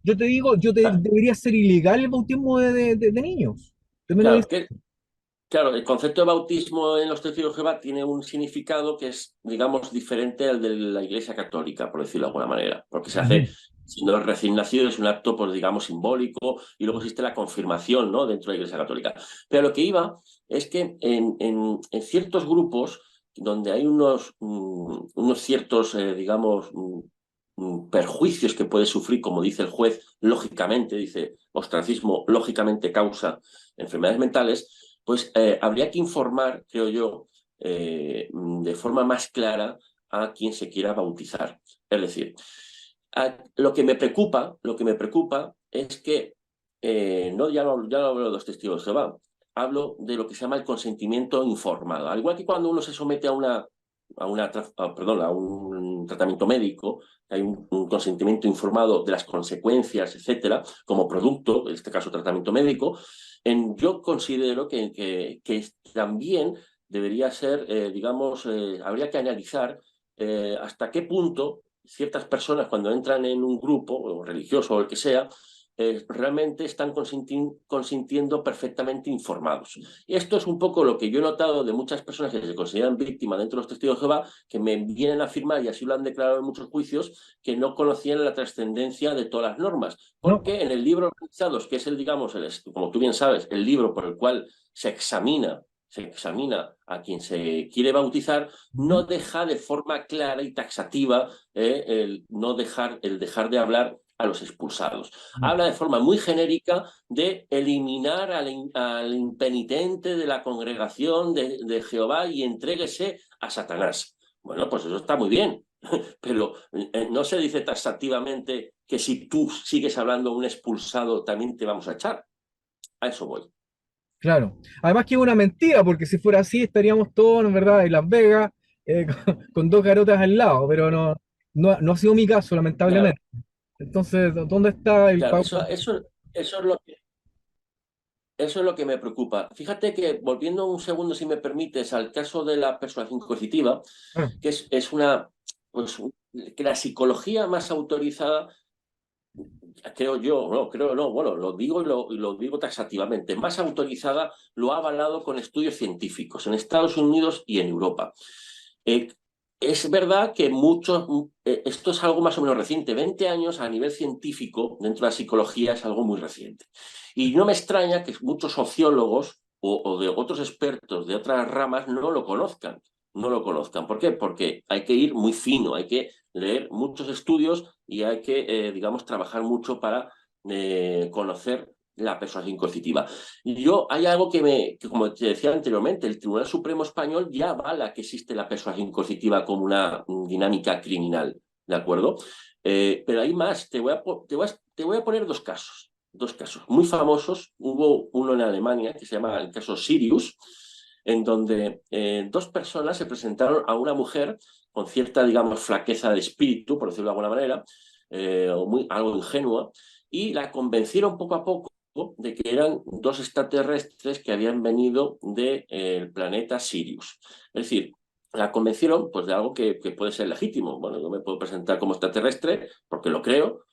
Yo te digo, ah, debería ser ilegal el bautismo de niños, de menos de claro, ¿qué Claro, el concepto de bautismo en los testigos de Jehová tiene un significado que es, digamos, diferente al de la Iglesia Católica, por decirlo de alguna manera, porque se hace, Ujú. siendo el recién nacido, es un acto, pues, digamos, simbólico, y luego existe la confirmación, ¿no?, dentro de la Iglesia Católica. Pero lo que iba es que en ciertos grupos donde hay unos ciertos, digamos, perjuicios que puede sufrir, como dice el juez, lógicamente, dice, ostracismo lógicamente causa enfermedades mentales, pues habría que informar, creo yo, de forma más clara a quien se quiera bautizar. Es decir, lo que me preocupa es que, no, ya no hablo de los testigos de Jehová, hablo de lo que se llama el consentimiento informado. Al igual que cuando uno se somete a un tratamiento médico, hay un consentimiento informado de las consecuencias, etcétera, como producto, en este caso tratamiento médico, yo considero que también debería ser, digamos, habría que analizar hasta qué punto ciertas personas cuando entran en un grupo, o religioso o el que sea, realmente están consintiendo perfectamente informados. Y esto es un poco lo que yo he notado de muchas personas que se consideran víctimas dentro de los testigos de Jehová, que me vienen a afirmar, y así lo han declarado en muchos juicios, que no conocían la trascendencia de todas las normas. No, Porque en el libro Organizados, que es el, digamos, como tú bien sabes, el libro por el cual se examina a quien se quiere bautizar, no ujú. deja de forma clara y taxativa el dejar de hablar a los expulsados. No. Habla de forma muy genérica de eliminar al impenitente de la congregación de Jehová y entréguese a Satanás. Bueno, pues eso está muy bien, pero no se dice taxativamente que si tú sigues hablando a un expulsado también te vamos a echar. A eso voy. Claro. Además que es una mentira, porque si fuera así estaríamos todos, en verdad, en Las Vegas, con dos garotas al lado, pero no ha sido mi caso, Claro, lamentablemente. Entonces, ¿dónde está el claro, pago? eso es lo que Eso es lo que me preocupa. Fíjate que, volviendo un segundo, si me permites, al caso de la persuasión coercitiva, Ah, que es una, pues, que la psicología más autorizada, creo yo, no, creo no, bueno, lo digo y lo digo taxativamente, más autorizada lo ha avalado con estudios científicos en Estados Unidos y en Europa. Eh, es verdad que esto es algo más o menos reciente, 20 años a nivel científico dentro de la psicología es algo muy reciente. Y no me extraña que muchos sociólogos o de otros expertos de otras ramas no lo conozcan. No lo conozcan. ¿Por qué? Porque hay que ir muy fino, hay que leer muchos estudios y hay que, digamos, trabajar mucho para conocer la persuasión coercitiva. Hay algo que, como te decía anteriormente, el Tribunal Supremo Español ya avala que existe la persuasión coercitiva como una dinámica criminal, ¿de acuerdo? Pero hay más, te voy a poner dos casos muy famosos. Hubo uno en Alemania que se llama el caso Sirius, en donde dos personas se presentaron a una mujer con cierta, digamos, flaqueza de espíritu, por decirlo de alguna manera, o algo ingenua, y la convencieron poco a poco de que eran dos extraterrestres que habían venido del planeta Sirius. Es decir, la convencieron pues, de algo que puede ser legítimo. Bueno, yo me puedo presentar como extraterrestre porque lo creo,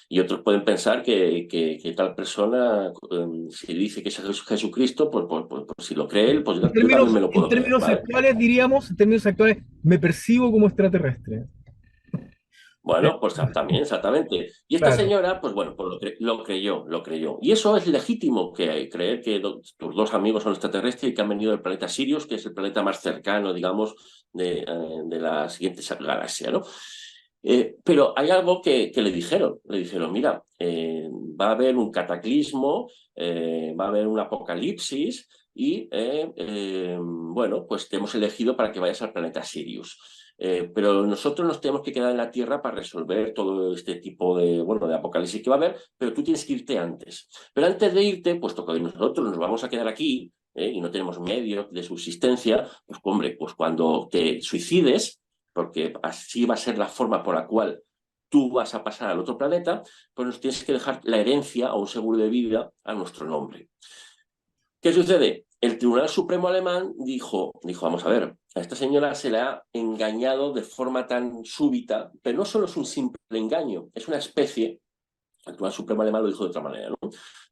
y otros pueden pensar que tal persona, si dice que es Jesucristo, pues si lo cree él, pues yo también me lo En puedo creer, términos ¿vale? actuales, diríamos, en términos actuales, me percibo como extraterrestre. Eh, Bueno, pues también, exactamente. Y esta claro. señora, pues bueno, pues lo creyó, lo creyó. Y eso es legítimo, que creer que tus dos amigos son extraterrestres y que han venido del planeta Sirius, que es el planeta más cercano, digamos, de la siguiente galaxia, ¿no? Pero hay algo que le dijeron, mira, va a haber un cataclismo, va a haber un apocalipsis y, bueno, pues te hemos elegido para que vayas al planeta Sirius. Pero nosotros nos tenemos que quedar en la Tierra para resolver todo este tipo bueno, de apocalipsis que va a haber, pero tú tienes que irte antes. Pero antes de irte, puesto que nosotros nos vamos a quedar aquí y no tenemos medios de subsistencia, pues hombre, pues cuando te suicides, porque así va a ser la forma por la cual tú vas a pasar al otro planeta, pues nos tienes que dejar la herencia o un seguro de vida a nuestro nombre. ¿Qué sucede? El Tribunal Supremo alemán vamos a ver, a esta señora se le ha engañado de forma tan súbita, pero no solo es un simple engaño, es una especie, el Tribunal Supremo alemán lo dijo de otra manera, ¿no?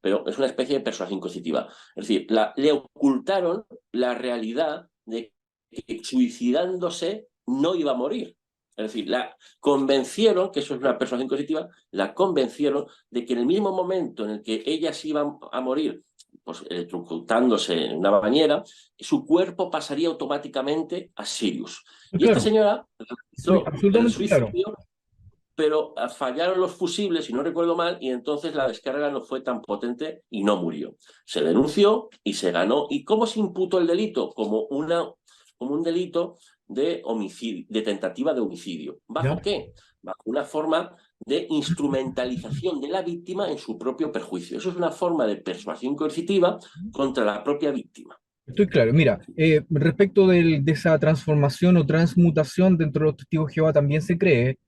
pero es una especie de persuasión coercitiva. Es decir, le ocultaron la realidad de que suicidándose no iba a morir. Es decir, la convencieron, que eso es una persuasión coercitiva, la convencieron de que en el mismo momento en el que ella se iba a morir, pues electrocutándose en una bañera, su cuerpo pasaría automáticamente a Sirius. Estoy Y esta claro, señora estoy realizó el absolutamente claro. suicidio, pero fallaron los fusibles, si no recuerdo mal, y entonces la descarga no fue tan potente y no murió. Se denunció y se ganó. ¿Y cómo se imputó el delito? Como un delito de homicidio, de tentativa de homicidio. ¿Ya? ¿Bajo qué? Bajo una forma de instrumentalización de la víctima en su propio perjuicio. Eso es una forma de persuasión coercitiva contra la propia víctima. Estoy claro. Mira, respecto de esa transformación o transmutación dentro de los testigos de Jehová también se cree,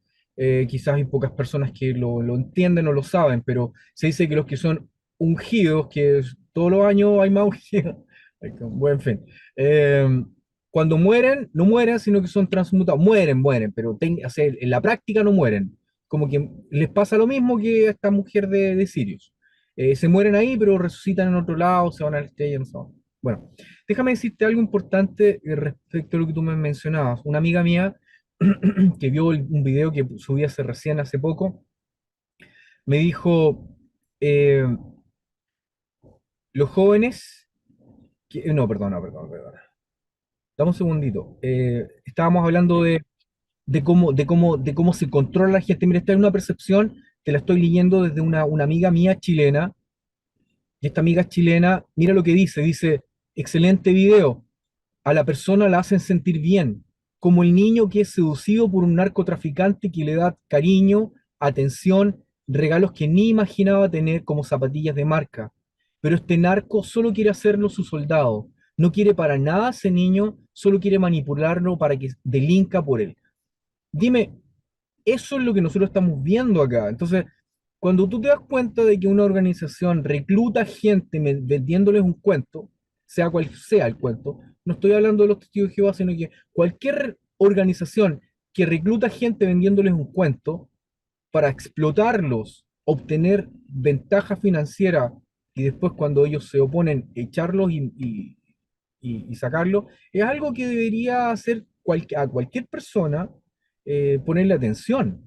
quizás hay pocas personas que lo entienden o lo saben, pero se dice que los que son ungidos, todos los años hay más ungidos, bueno, en fin, cuando mueren, no mueren, sino que son transmutados, mueren, pero o sea, en la práctica no mueren, como que les pasa lo mismo que a esta mujer de Sirius. Se mueren ahí, pero resucitan en otro lado, se van a la estrella, no sé. Bueno, déjame decirte algo importante respecto a lo que tú me mencionabas. Una amiga mía que vio un video que subí hace poco, me dijo, eh, los jóvenes, no, perdona. Dame un segundito. Estábamos hablando de cómo se controla la gente. Mira, esta es una percepción que la estoy leyendo desde una amiga mía chilena, y esta amiga chilena, mira lo que dice, excelente video. A la persona la hacen sentir bien, como el niño que es seducido por un narcotraficante que le da cariño, atención, regalos que ni imaginaba tener como zapatillas de marca. Pero este narco solo quiere hacerlo su soldado, no quiere para nada a ese niño, solo quiere manipularlo para que delinca por él. Dime, eso es lo que nosotros estamos viendo acá. Entonces, cuando tú te das cuenta de que una organización recluta gente vendiéndoles un cuento, sea cual sea el cuento, no estoy hablando de los testigos de Jehová, sino que cualquier organización que recluta gente vendiéndoles un cuento para explotarlos, obtener ventaja financiera y después cuando ellos se oponen, echarlos y sacarlos, es algo que debería hacer a cualquier persona ponerle atención.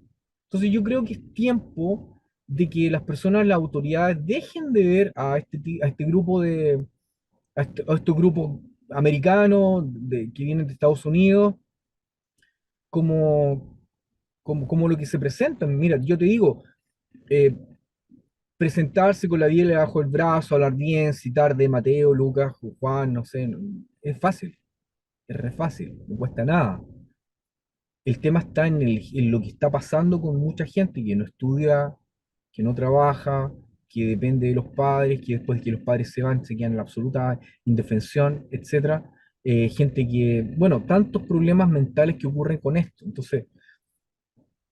Entonces yo creo que es tiempo de que las personas, las autoridades, dejen de ver a este grupo a estos grupos americanos que vienen de Estados Unidos como, como lo que se presentan. Mira, yo te digo, eh, presentarse con la Biblia bajo el brazo, hablar bien, citar de Mateo, Lucas, Juan, no sé, es fácil, es re fácil, no cuesta nada. El tema está en lo que está pasando con mucha gente que no estudia, que no trabaja, que depende de los padres, que después de que los padres se van se quedan en la absoluta indefensión, etcétera. Gente que, bueno, tantos problemas mentales que ocurren con esto. Entonces,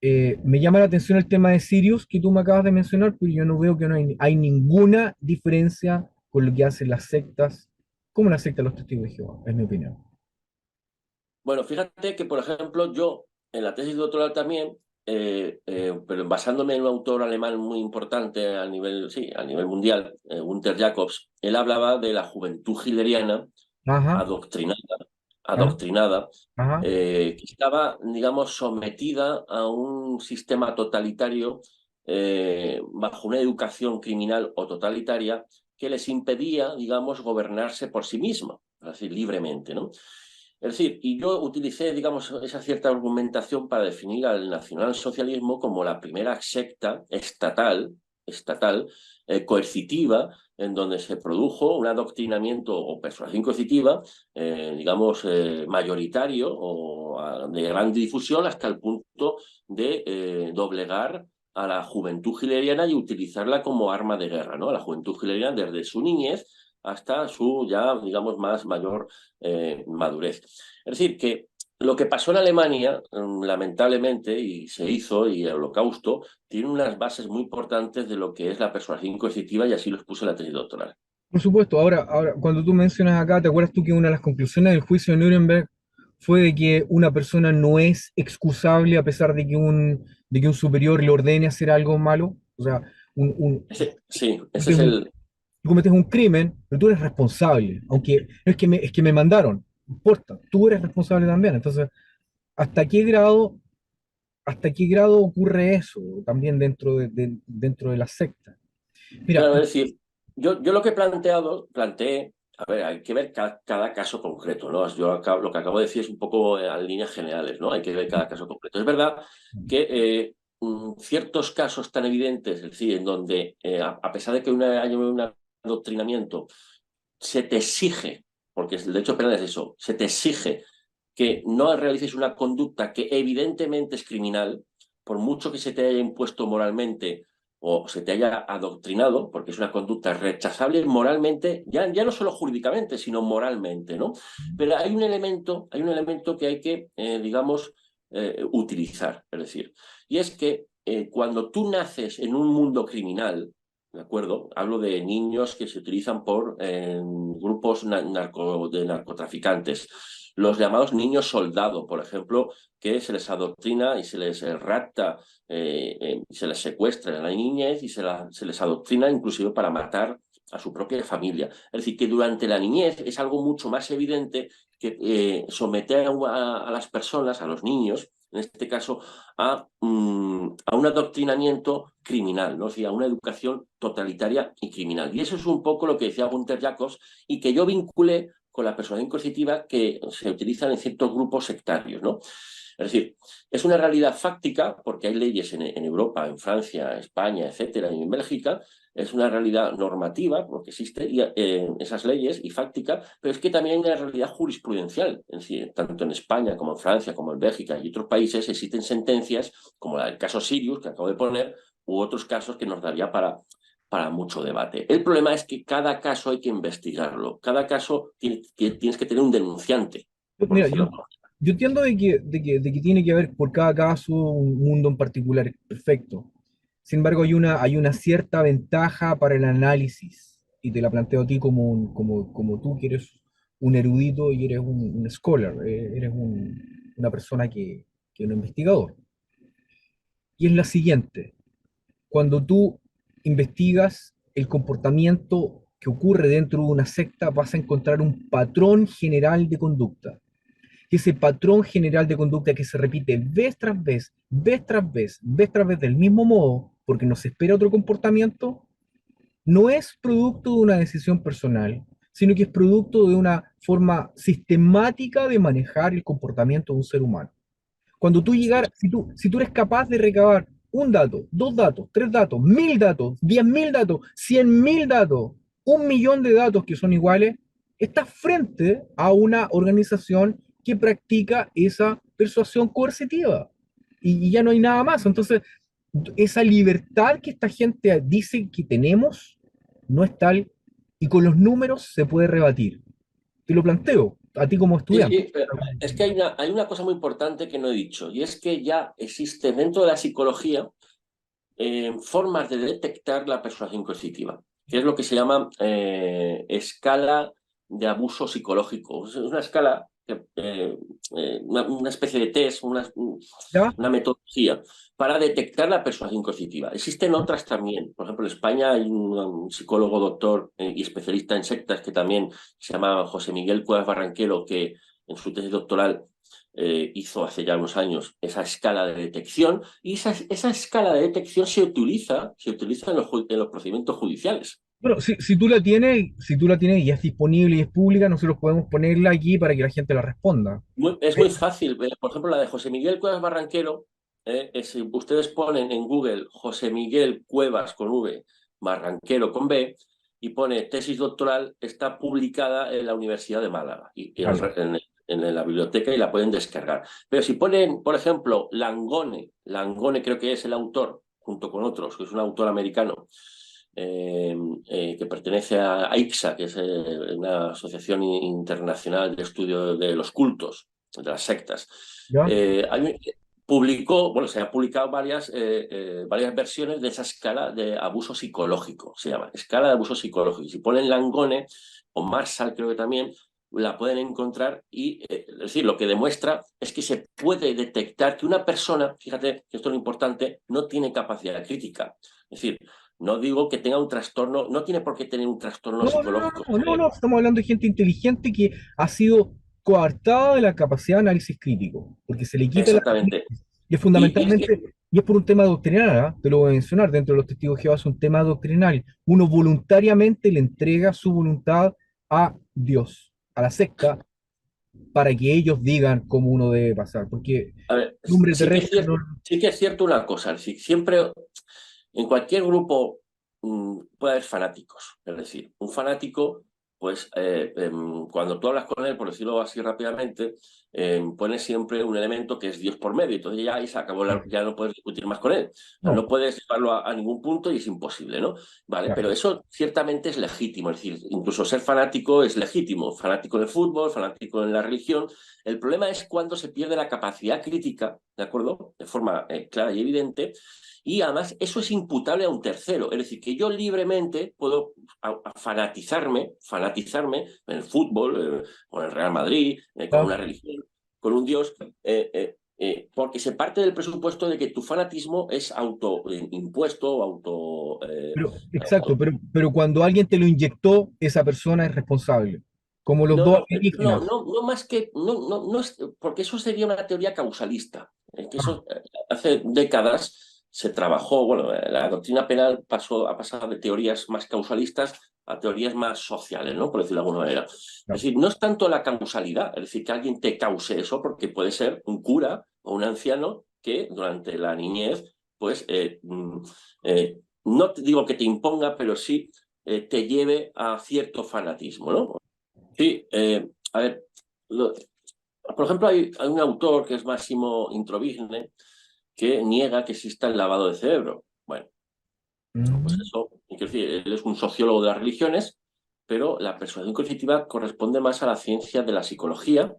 me llama la atención el tema de Sirius que tú me acabas de mencionar, pero yo no veo que no hay ninguna diferencia con lo que hacen las sectas, como la secta de los testigos de Jehová, es mi opinión. Bueno, fíjate que, por ejemplo, yo en la tesis doctoral también, pero basándome en un autor alemán muy importante a nivel, sí, a nivel mundial, Gunther Jacobs, él hablaba de la juventud hitleriana Ajá, adoctrinada, ajá, adoctrinada, ajá. que estaba, digamos, sometida a un sistema totalitario bajo una educación criminal o totalitaria que les impedía, digamos, gobernarse por sí misma, así libremente, ¿no? Es decir, y yo utilicé, digamos, esa cierta argumentación para definir al nacionalsocialismo como la primera secta estatal coercitiva, en donde se produjo un adoctrinamiento o persuasión coercitiva, digamos, mayoritario o de gran difusión hasta el punto de doblegar a la juventud hitleriana y utilizarla como arma de guerra, ¿no? A la juventud hitleriana desde su niñez hasta su ya, digamos, más mayor madurez. Es decir, que lo que pasó en Alemania, lamentablemente, y se hizo, y el Holocausto, tiene unas bases muy importantes de lo que es la persuasión coercitiva y así lo expuso en la tesis doctoral. Por supuesto, ahora, cuando tú mencionas acá, ¿te acuerdas tú que una de las conclusiones del juicio de Nuremberg fue de que una persona no es excusable a pesar de que un superior le ordene hacer algo malo? O sea, Sí, ese este es es un, el... Tú cometes un crimen, pero tú eres responsable, aunque no es que me mandaron, no importa, tú eres responsable también. Entonces, ¿hasta qué grado, hasta qué grado ocurre eso también dentro de la secta? Mira, Claro, es decir, yo lo que he planteé, a ver, hay que ver cada caso concreto, ¿no? Lo que acabo de decir es un poco en líneas generales, ¿no? Hay que ver cada caso concreto. Es verdad que ciertos casos tan evidentes, es decir, en donde a pesar de que haya un adoctrinamiento, se te exige, porque el derecho penal es eso, se te exige que no realices una conducta que evidentemente es criminal, por mucho que se te haya impuesto moralmente o se te haya adoctrinado, porque es una conducta rechazable moralmente, ya no solo jurídicamente, sino moralmente, ¿no? Pero hay un elemento que hay que, digamos, utilizar, es decir, y es que cuando tú naces en un mundo criminal, ¿de acuerdo? Hablo de niños que se utilizan por grupos de narcotraficantes. Los llamados niños soldado, por ejemplo, que se les adoctrina y se les rapta, se les secuestra en la niñez y se les adoctrina inclusive para matar a su propia familia. Es decir, que durante la niñez es algo mucho más evidente que someter a las personas, a los niños, en este caso, a un adoctrinamiento criminal, ¿no? O sea, a una educación totalitaria y criminal. Y eso es un poco lo que decía Gunther Jacobs y que yo vinculé con la persuasión coercitiva que se utilizan en ciertos grupos sectarios, ¿no? Es decir, es una realidad fáctica porque hay leyes en Europa, en Francia, España, etcétera, y en Bélgica. Es una realidad normativa porque existen esas leyes y fáctica, pero es que también hay una realidad jurisprudencial. Es decir, tanto en España como en Francia, como en Bélgica y otros países existen sentencias, como el caso Sirius, que acabo de poner, u otros casos que nos daría para mucho debate. El problema es que cada caso hay que investigarlo. Cada caso tienes que tener un denunciante, por mira, decirlo. yo entiendo de que tiene que haber por cada caso un mundo en particular perfecto. Sin embargo, hay una cierta ventaja para el análisis, y te la planteo a ti como tú, que eres un erudito y eres un scholar, eres una persona que es un investigador. Y es la siguiente: cuando tú investigas el comportamiento que ocurre dentro de una secta, vas a encontrar un patrón general de conducta. Que ese patrón general de conducta que se repite vez tras vez, vez tras vez, vez tras vez del mismo modo, porque no se espera otro comportamiento, no es producto de una decisión personal, sino que es producto de una forma sistemática de manejar el comportamiento de un ser humano. Cuando tú llegar, si tú eres capaz de recabar un dato, dos datos, tres datos, 1000 datos, 10.000 datos, 100.000 datos, 1 millón de datos que son iguales, estás frente a una organización que practica esa persuasión coercitiva. Y ya no hay nada más. Entonces, esa libertad que esta gente dice que tenemos no es tal, y con los números se puede rebatir. Te lo planteo a ti como Sí, estudiante. sí, pero es que hay una cosa muy importante que no he dicho, y es que ya existe dentro de la psicología formas de detectar la persuasión coercitiva, que es lo que se llama escala de abuso psicológico. Es una escala, una especie de test, ¿Ya? una metodología para detectar la persuasión coercitiva. Existen otras también. Por ejemplo, en España hay un psicólogo doctor y especialista en sectas que también se llama José Miguel Cuevas Barranquero, que en su tesis doctoral hizo hace ya unos años esa escala de detección, y esa escala de detección se utiliza en los procedimientos judiciales. Bueno, si tú la tienes y es disponible y es pública, nosotros podemos ponerla aquí para que la gente la responda. Es Eh, muy fácil. Por ejemplo, la de José Miguel Cuevas Barranquero, si ustedes ponen en Google José Miguel Cuevas con V, Barranquero con B, y pone tesis doctoral, está publicada en la Universidad de Málaga vale. en la biblioteca y la pueden descargar. Pero si ponen, por ejemplo, Langone creo que es el autor, junto con otros, que es un autor americano, que pertenece a ICSA, que es una asociación internacional de estudio de los cultos, de las sectas. ¿Ya? Publicó, bueno, se han publicado varias versiones de esa escala de abuso psicológico, se llama, escala de abuso psicológico. Si ponen Langone o Marshall, creo que también, la pueden encontrar y, es decir, lo que demuestra es que se puede detectar que una persona, fíjate que esto es lo importante, no tiene capacidad crítica. Es decir, No digo que tenga un trastorno, no tiene por qué tener un trastorno No, psicológico no, severo. estamos hablando de gente inteligente que ha sido coartada de la capacidad de análisis crítico, porque se le quita la... Exactamente. Y es Y es que, fundamentalmente, y es por un tema doctrinal, ¿ah? Te lo voy a mencionar, dentro de los testigos de Jehová es un tema doctrinal. Uno voluntariamente le entrega su voluntad a Dios, a la secta, para que ellos digan cómo uno debe pasar, porque a ver, el hombre terrestre no... sí que es cierto una cosa, es decir, siempre en cualquier grupo puede haber fanáticos. Es decir, un fanático, pues cuando tú hablas con él, por decirlo así rápidamente, pone siempre un elemento que es Dios por medio. Entonces ya ahí se acabó, ya no puedes discutir más con él. No, No puedes llevarlo a ningún punto y es imposible, ¿no? Vale, claro. pero eso ciertamente es legítimo. Es decir, incluso ser fanático es legítimo. Fanático en el fútbol, fanático en la religión. El problema es cuando se pierde la capacidad crítica, ¿de acuerdo? De forma clara y evidente, y además eso es imputable a un tercero. Es decir, que yo libremente puedo fanatizarme en el fútbol, con el Real Madrid, con Ah, una religión, con un Dios, porque se parte del presupuesto de que tu fanatismo es autoimpuesto, exacto, pero cuando alguien te lo inyectó, esa persona es responsable, como los no, dos no, alienígenas. no más que, no es, porque eso sería una teoría causalista. Que eso hace décadas se trabajó, bueno, la doctrina penal ha pasado de teorías más causalistas a teorías más sociales, ¿no? Por decirlo de alguna manera. Es No. decir, no es tanto la causalidad, es decir, que alguien te cause eso, porque puede ser un cura o un anciano que durante la niñez, pues, no te digo que te imponga, pero sí te lleve a cierto fanatismo, ¿no? Sí, a ver, lo- por ejemplo, hay un autor que es Máximo Introvigne que niega que exista el lavado de cerebro. Bueno, pues Mm. eso, quiero decir, él es un sociólogo de las religiones, pero la persuasión coercitiva corresponde más a la ciencia de la psicología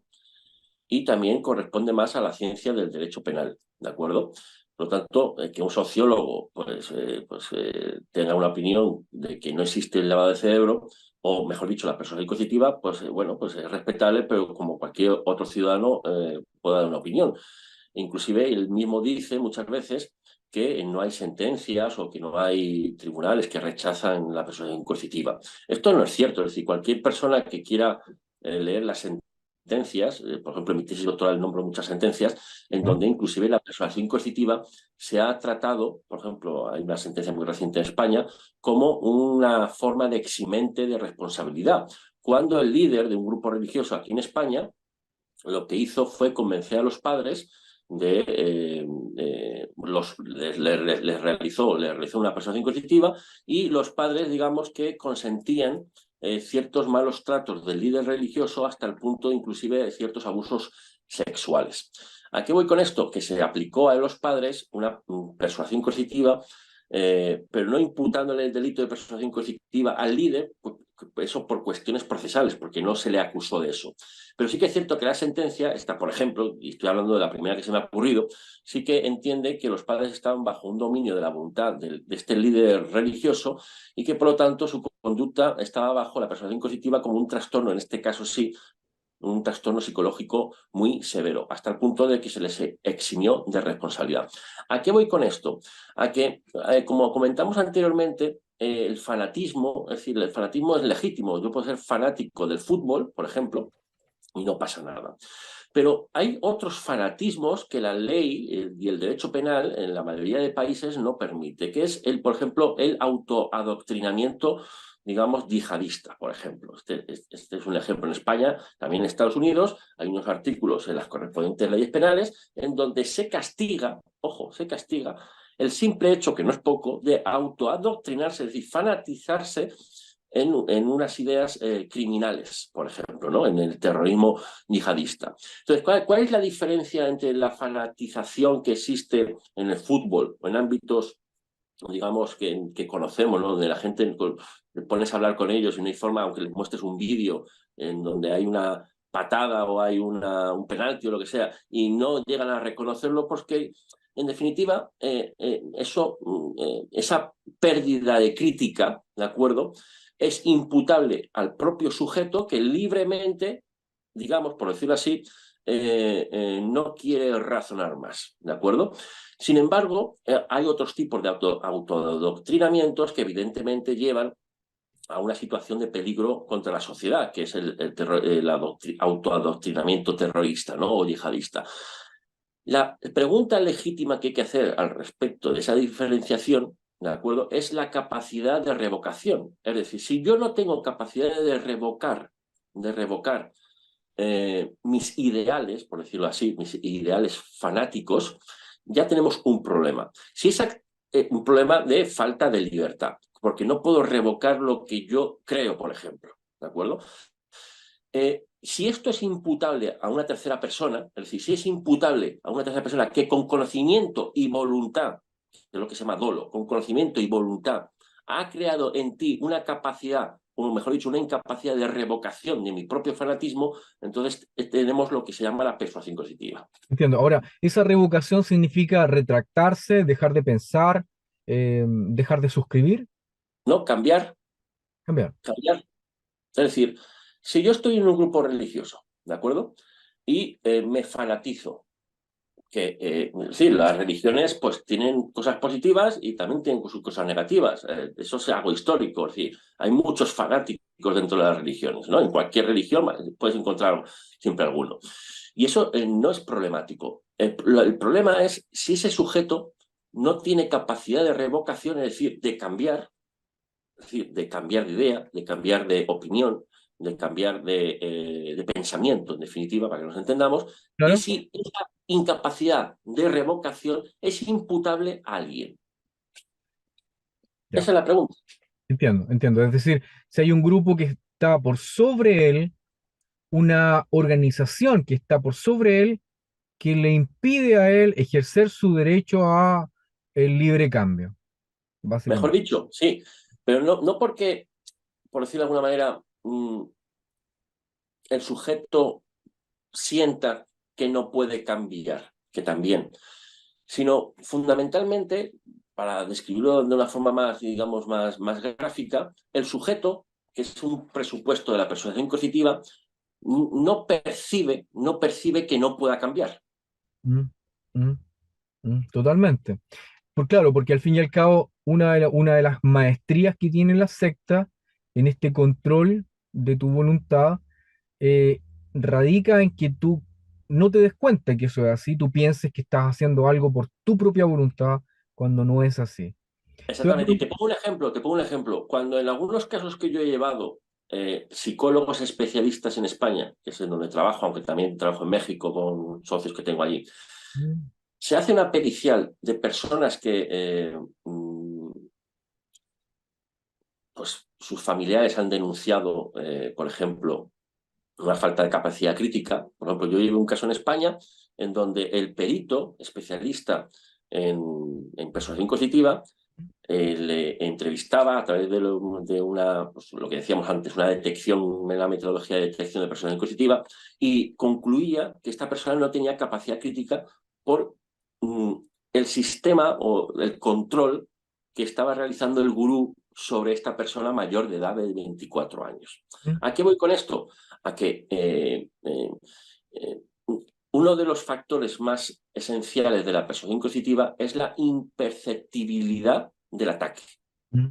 y también corresponde más a la ciencia del derecho penal, ¿de acuerdo? Por lo tanto, que un sociólogo tenga una opinión de que no existe el lavado de cerebro, o mejor dicho, la persona coercitiva, pues bueno, pues es respetable, pero como cualquier otro ciudadano puede dar una opinión. Inclusive él mismo dice muchas veces que no hay sentencias o que no hay tribunales que rechazan la persuasión coercitiva. Esto no es cierto, es decir, cualquier persona que quiera leer las sentencias, por ejemplo, en mi tesis doctoral nombro muchas sentencias, en ¿Ah? donde inclusive la persuasión coercitiva se ha tratado, por ejemplo, hay una sentencia muy reciente en España, como una forma de eximente de responsabilidad. Cuando el líder de un grupo religioso aquí en España lo que hizo fue convencer a los padres les realizó una persuasión coercitiva y los padres, digamos, que consentían ciertos malos tratos del líder religioso hasta el punto inclusive de ciertos abusos sexuales. ¿A qué voy con esto? Que se aplicó a los padres una persuasión coercitiva, pero no imputándole el delito de persuasión coercitiva al líder, eso por cuestiones procesales, porque no se le acusó de eso. Pero sí que es cierto que la sentencia está, por ejemplo, y estoy hablando de la primera que se me ha ocurrido, sí que entiende que los padres estaban bajo un dominio de la voluntad de este líder religioso y que por lo tanto su conducta estaba bajo la persuasión coercitiva como un trastorno, en este caso sí, un trastorno psicológico muy severo, hasta el punto de que se les eximió de responsabilidad. ¿A qué voy con esto? A que, como comentamos anteriormente, el fanatismo, es decir, el fanatismo es legítimo. Yo puedo ser fanático del fútbol, por ejemplo, y no pasa nada. Pero hay otros fanatismos que la ley y el derecho penal en la mayoría de países no permite, que es, por ejemplo, el autoadoctrinamiento, digamos, yihadista, por ejemplo. Este es un ejemplo en España, también en Estados Unidos, hay unos artículos en las correspondientes leyes penales en donde se castiga, ojo, se castiga el simple hecho, que no es poco, de autoadoctrinarse, es decir, fanatizarse en unas ideas criminales, por ejemplo, ¿no? En el terrorismo yihadista. Entonces, ¿cuál es la diferencia entre la fanatización que existe en el fútbol o en ámbitos, digamos, que conocemos, ¿no? Donde la gente te pones a hablar con ellos y no hay forma, aunque les muestres un vídeo en donde hay una patada o hay un penalti o lo que sea, y no llegan a reconocerlo porque, en definitiva, esa pérdida de crítica, ¿de acuerdo? Es imputable al propio sujeto que libremente, digamos, por decirlo así, no quiere razonar más, ¿de acuerdo? Sin embargo, hay otros tipos de autoadoctrinamientos que evidentemente llevan a una situación de peligro contra la sociedad, que es el autoadoctrinamiento terrorista, ¿no? O yihadista. La pregunta legítima que hay que hacer al respecto de esa diferenciación, ¿de acuerdo? Es la capacidad de revocación. Es decir, si yo no tengo capacidad de revocar mis ideales, por decirlo así, mis ideales fanáticos, ya tenemos un problema. Si es un problema de falta de libertad, porque no puedo revocar lo que yo creo, por ejemplo, ¿de acuerdo? Si esto es imputable a una tercera persona, es decir, si es imputable a una tercera persona que con conocimiento y voluntad, de lo que se llama dolo, con conocimiento y voluntad, ha creado en ti una capacidad, o mejor dicho, una incapacidad de revocación de mi propio fanatismo, entonces tenemos lo que se llama la persuasión coercitiva. Entiendo. Ahora, esa revocación significa retractarse, dejar de pensar, dejar de suscribir, ¿No? Cambiar, cambiar. cambiar. Es decir, si yo estoy en un grupo religioso, ¿de acuerdo? Y me fanatizo, que sí, las religiones pues tienen cosas positivas y también tienen sus cosas negativas. Eso es algo histórico, es decir, hay muchos fanáticos dentro de las religiones, ¿no? En cualquier religión puedes encontrar siempre alguno. Y eso no es problemático. El problema es si ese sujeto no tiene capacidad de revocación, es decir, es decir, de cambiar de idea, de cambiar de opinión, de cambiar de pensamiento, en definitiva, para que nos entendamos, y Claro. si esa incapacidad de revocación es imputable a alguien. Ya. Esa es la pregunta. Entiendo, entiendo. Es decir, si hay un grupo que está por sobre él, una organización que está por sobre él, que le impide a él ejercer su derecho a el libre cambio, Mejor básicamente. dicho, sí, pero no porque, por decirlo de alguna manera, el sujeto sienta que no puede cambiar, que también, sino fundamentalmente, para describirlo de una forma más, digamos, más gráfica, el sujeto, que es un presupuesto de la persuasión coercitiva, no percibe que no pueda cambiar. Mm, mm, totalmente. Claro, porque al fin y al cabo, una de las maestrías que tiene la secta en este control de tu voluntad eh, radica en que tú no te des cuenta que eso es así, tú pienses que estás haciendo algo por tu propia voluntad cuando no es así. Te voy a Exactamente. Y te pongo un ejemplo. Cuando en algunos casos que yo he llevado psicólogos especialistas en España, que es en donde trabajo, aunque también trabajo en México con socios que tengo allí, Mm, se hace una pericial de personas que pues, sus familiares han denunciado, por ejemplo, una falta de capacidad crítica. Por ejemplo, yo llevé un caso en España en donde el perito especialista en persuasión cognitiva le entrevistaba a través de una, pues, lo que decíamos antes, una detección en la metodología de detección de persuasión coercitiva, y concluía que esta persona no tenía capacidad crítica por mm, el sistema o el control que estaba realizando el gurú sobre esta persona mayor de edad de 24 años. mm, ¿A qué voy con esto? A que eh, uno de los factores más esenciales de la persuasión coercitiva es la imperceptibilidad del ataque. mm,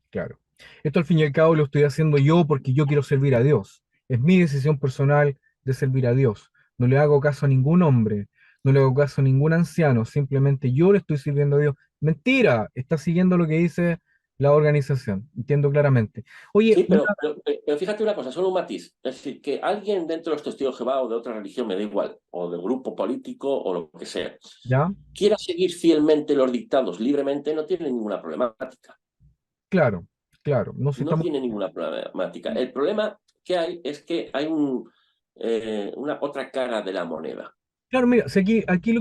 claro. Esto al fin y al cabo lo estoy haciendo yo porque yo quiero servir a Dios. Es mi decisión personal de servir a Dios. No le hago caso a ningún hombre, no le hago caso a ningún anciano, simplemente yo le estoy sirviendo a Dios. Mentira, está siguiendo lo que dice la organización, entiendo claramente. Oye, Sí, pero fíjate una cosa, solo un matiz. Es decir, que alguien dentro de los testigos de Jehová o de otra religión, me da igual, o de grupo político o lo que sea, ¿ya? quiera seguir fielmente los dictados libremente, no tiene ninguna problemática. Claro, claro, no se No estamos... tiene ninguna problemática. El problema que hay es que hay una otra cara de la moneda. Claro, mira, si aquí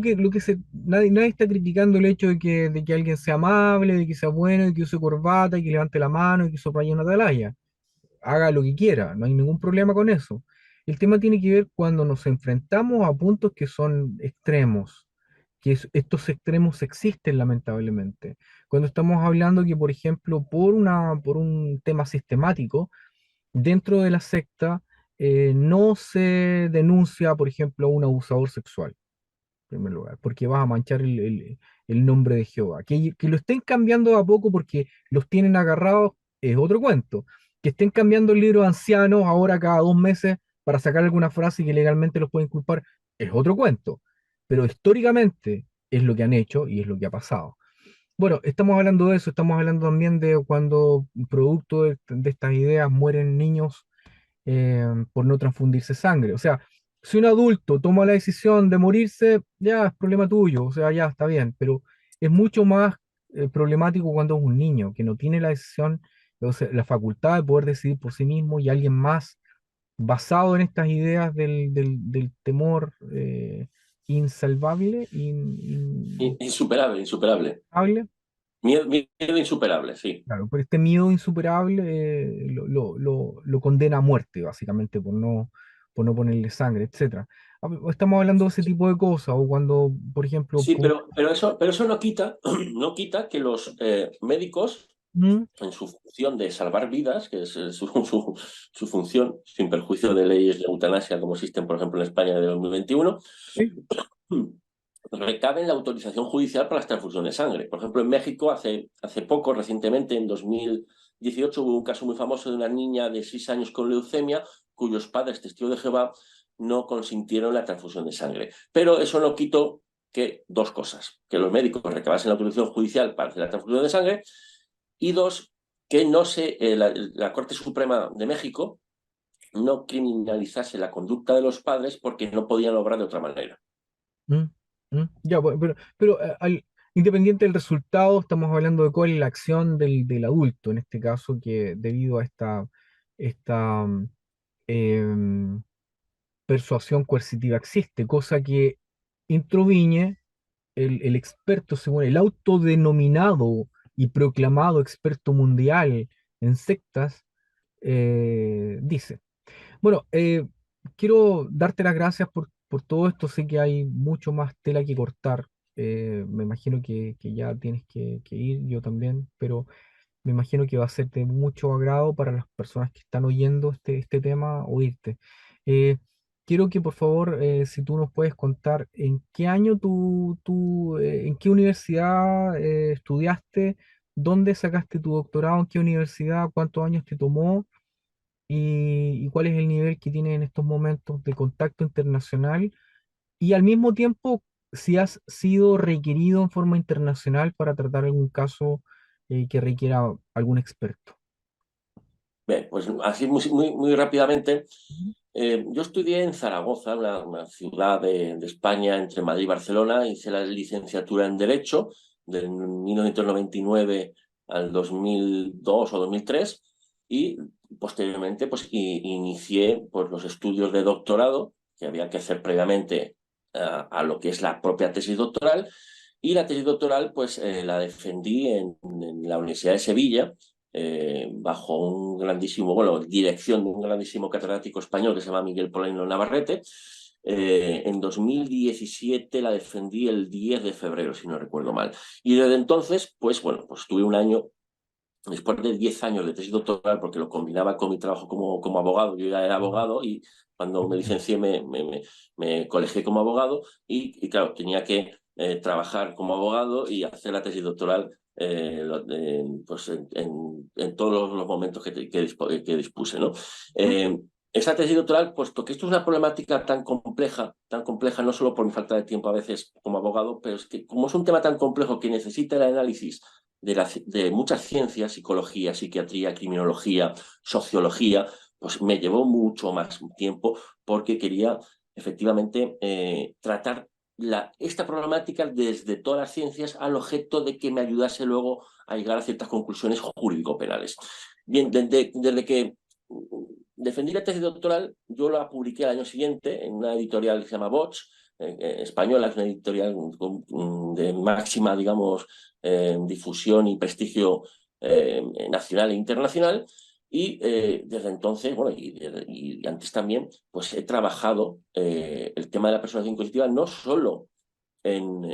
nadie está criticando el hecho de que alguien sea amable, de que sea bueno, de que use corbata, y que levante la mano y que soplaye una atalaya. Haga lo que quiera, no hay ningún problema con eso. El tema tiene que ver cuando nos enfrentamos a puntos que son extremos, estos extremos existen lamentablemente. Cuando estamos hablando que, por ejemplo, por un tema sistemático, dentro de la secta, no se denuncia, por ejemplo, a un abusador sexual, en primer lugar, porque vas a manchar el nombre de Jehová. Que lo estén cambiando a poco porque los tienen agarrados es otro cuento. Que estén cambiando el libro de ancianos ahora cada 2 meses para sacar alguna frase y que legalmente los pueden culpar es otro cuento. Pero históricamente es lo que han hecho y es lo que ha pasado. Bueno, estamos hablando de eso, estamos hablando también de cuando producto de estas ideas mueren niños por no transfundirse sangre. O sea, si un adulto toma la decisión de morirse, ya es problema tuyo, o sea, ya está bien, pero es mucho más problemático cuando es un niño que no tiene la decisión, o sea, la facultad de poder decidir por sí mismo y alguien más basado en estas ideas del temor insalvable, Insuperable, insuperable. insalvable. Miedo insuperable, sí. Claro, por este miedo insuperable lo condena a muerte, básicamente, por no ponerle sangre, etcétera. Estamos hablando de ese tipo de cosas, o cuando, por ejemplo, Sí, pero eso no quita, no quita que los médicos, ¿Mm? en su función de salvar vidas, que es su función, sin perjuicio de leyes de eutanasia como existen, por ejemplo, en España de 2021, Sí. recabe en la autorización judicial para las transfusiones de sangre. Por ejemplo, en México, hace poco, recientemente, en 2018, hubo un caso muy famoso de una niña de 6 años con leucemia, cuyos padres, testigos de Jehová, no consintieron la transfusión de sangre. Pero eso no quitó que dos cosas: que los médicos recabasen la autorización judicial para hacer la transfusión de sangre, y dos, que no la Corte Suprema de México no criminalizase la conducta de los padres porque no podían obrar de otra manera. ¿Mm? Ya, bueno, pero independiente del resultado, estamos hablando de cuál es la acción del adulto, en este caso, que debido a esta em, persuasión coercitiva existe, cosa que introviñe el experto, según el autodenominado y proclamado experto mundial en sectas, dice. Bueno, quiero darte las gracias por todo esto. Sé que hay mucho más tela que cortar. Me imagino que ya tienes que ir, yo también, pero me imagino que va a ser de mucho agrado para las personas que están oyendo este tema, oírte. Eh, quiero que por favor, si tú nos puedes contar en qué año en qué universidad estudiaste, dónde sacaste tu doctorado, en qué universidad, cuántos años te tomó y cuál es el nivel que tienes en estos momentos de contacto internacional y al mismo tiempo si has sido requerido en forma internacional para tratar algún caso que requiera algún experto. Bien, pues así muy rápidamente. Ujú. Yo estudié en Zaragoza, una ciudad de España entre Madrid y Barcelona. Hice la licenciatura en Derecho de 1999 al 2002 o 2003 y posteriormente pues, inicié pues, los estudios de doctorado que había que hacer previamente a lo que es la propia tesis doctoral. Y la tesis doctoral pues la defendí en la Universidad de Sevilla, bajo un grandísimo, bueno, dirección de un grandísimo catedrático español que se llama Miguel Polino Navarrete. En 2017 la defendí el 10 de febrero, si no recuerdo mal. Y desde entonces, pues bueno, pues tuve un año, después de 10 años de tesis doctoral, porque lo combinaba con mi trabajo como abogado. Yo ya era abogado y cuando me licencié me colegié como abogado y claro, tenía que trabajar como abogado y hacer la tesis doctoral pues en todos los momentos que dispuse, ¿no? Eh, esa tesis doctoral, puesto que esto es una problemática tan compleja, no solo por mi falta de tiempo a veces como abogado, pero es que como es un tema tan complejo que necesita el análisis de muchas ciencias, psicología, psiquiatría, criminología, sociología, pues me llevó mucho más tiempo porque quería efectivamente tratar esta problemática desde todas las ciencias al objeto de que me ayudase luego a llegar a ciertas conclusiones jurídico-penales. Bien, desde que defendí la tesis doctoral, yo la publiqué al año siguiente en una editorial que se llama Bosch, española, es una editorial de máxima, digamos, difusión y prestigio nacional e internacional. Y desde entonces, bueno, y antes también, pues he trabajado el tema de la persuasión coercitiva no solo en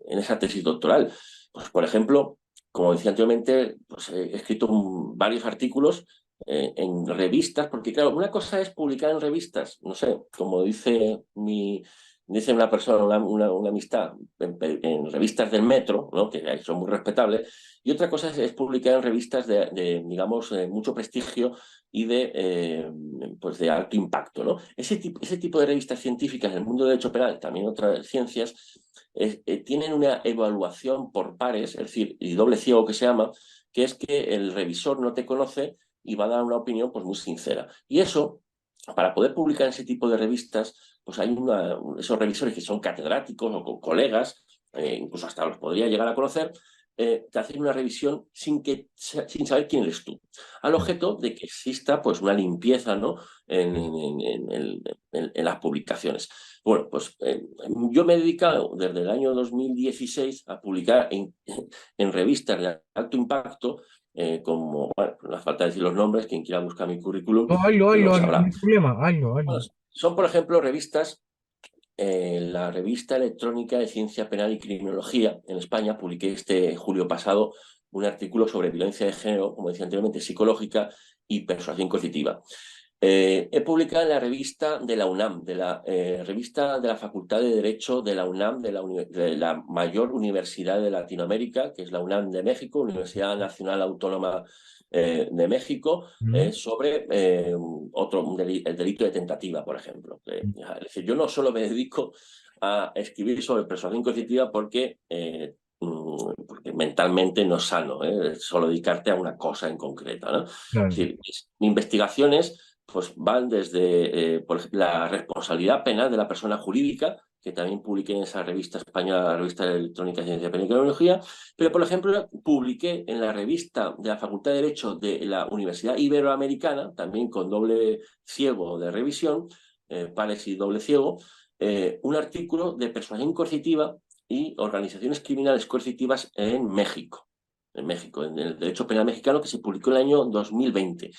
esa tesis doctoral. Pues, por ejemplo, como decía anteriormente, pues he escrito varios artículos en revistas, porque claro, una cosa es publicar en revistas, no sé, como dice una persona, una amistad, en revistas del metro, ¿no? Que son muy respetables, y otra cosa es publicar en revistas digamos, mucho prestigio y pues de alto impacto, ¿no? Ese tipo de revistas científicas en el mundo del derecho penal, también otras ciencias, tienen una evaluación por pares, es decir, y doble ciego que se llama, que es que el revisor no te conoce y va a dar una opinión pues, muy sincera. Y eso, para poder publicar en ese tipo de revistas, pues hay esos revisores que son catedráticos o colegas, incluso hasta los podría llegar a conocer, te hacen una revisión sin saber quién eres tú, al objeto de que exista pues, una limpieza, ¿no? en las publicaciones. Bueno, pues yo me he dedicado desde el año 2016 a publicar en revistas de alto impacto, como, bueno, no hace falta decir los nombres, quien quiera buscar mi currículum No, hazlo, lo hazlo, hazlo, no sabrá. hay problema, hazlo, Bueno, hazlo. son, por ejemplo, revistas, la revista electrónica de Ciencia Penal y Criminología en España. Publiqué este julio pasado un artículo sobre violencia de género, como decía anteriormente, psicológica y persuasión coercitiva. He publicado en la revista de la UNAM, de la revista de la Facultad de Derecho de la UNAM, de la mayor universidad de Latinoamérica, que es la UNAM de México, Universidad Nacional Autónoma de México, Mm, sobre el delito de tentativa, por ejemplo. mm, Es decir, yo no solo me dedico a escribir sobre persuasión coercitiva porque mentalmente no es sano, solo dedicarte a una cosa en concreta, ¿no? Es claro. decir, mis investigaciones pues van desde, por ejemplo, la responsabilidad penal de la persona jurídica, que también publiqué en esa revista española, la revista electrónica de Ciencia Penal y Criminología, pero, por ejemplo, publiqué en la revista de la Facultad de Derecho de la Universidad Iberoamericana, también con doble ciego de revisión, pares y doble ciego, un artículo de persuasión coercitiva y organizaciones criminales coercitivas en México, en el derecho penal mexicano, que se publicó en el año 2020.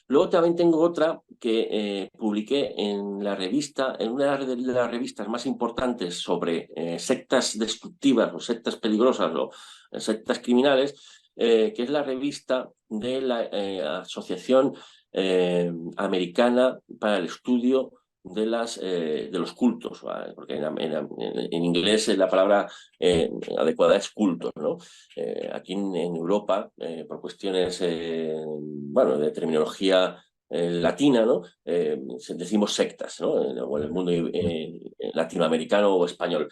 Luego también tengo otra que publiqué en la revista, en una de las revistas más importantes sobre sectas destructivas o sectas peligrosas o sectas criminales, que es la revista de la Asociación Americana para el Estudio de los cultos, ¿vale? Porque en inglés la palabra adecuada es cultos, ¿no? Aquí en Europa, por cuestiones bueno, de terminología latina, ¿no? Decimos sectas, ¿no? O en el mundo latinoamericano o español.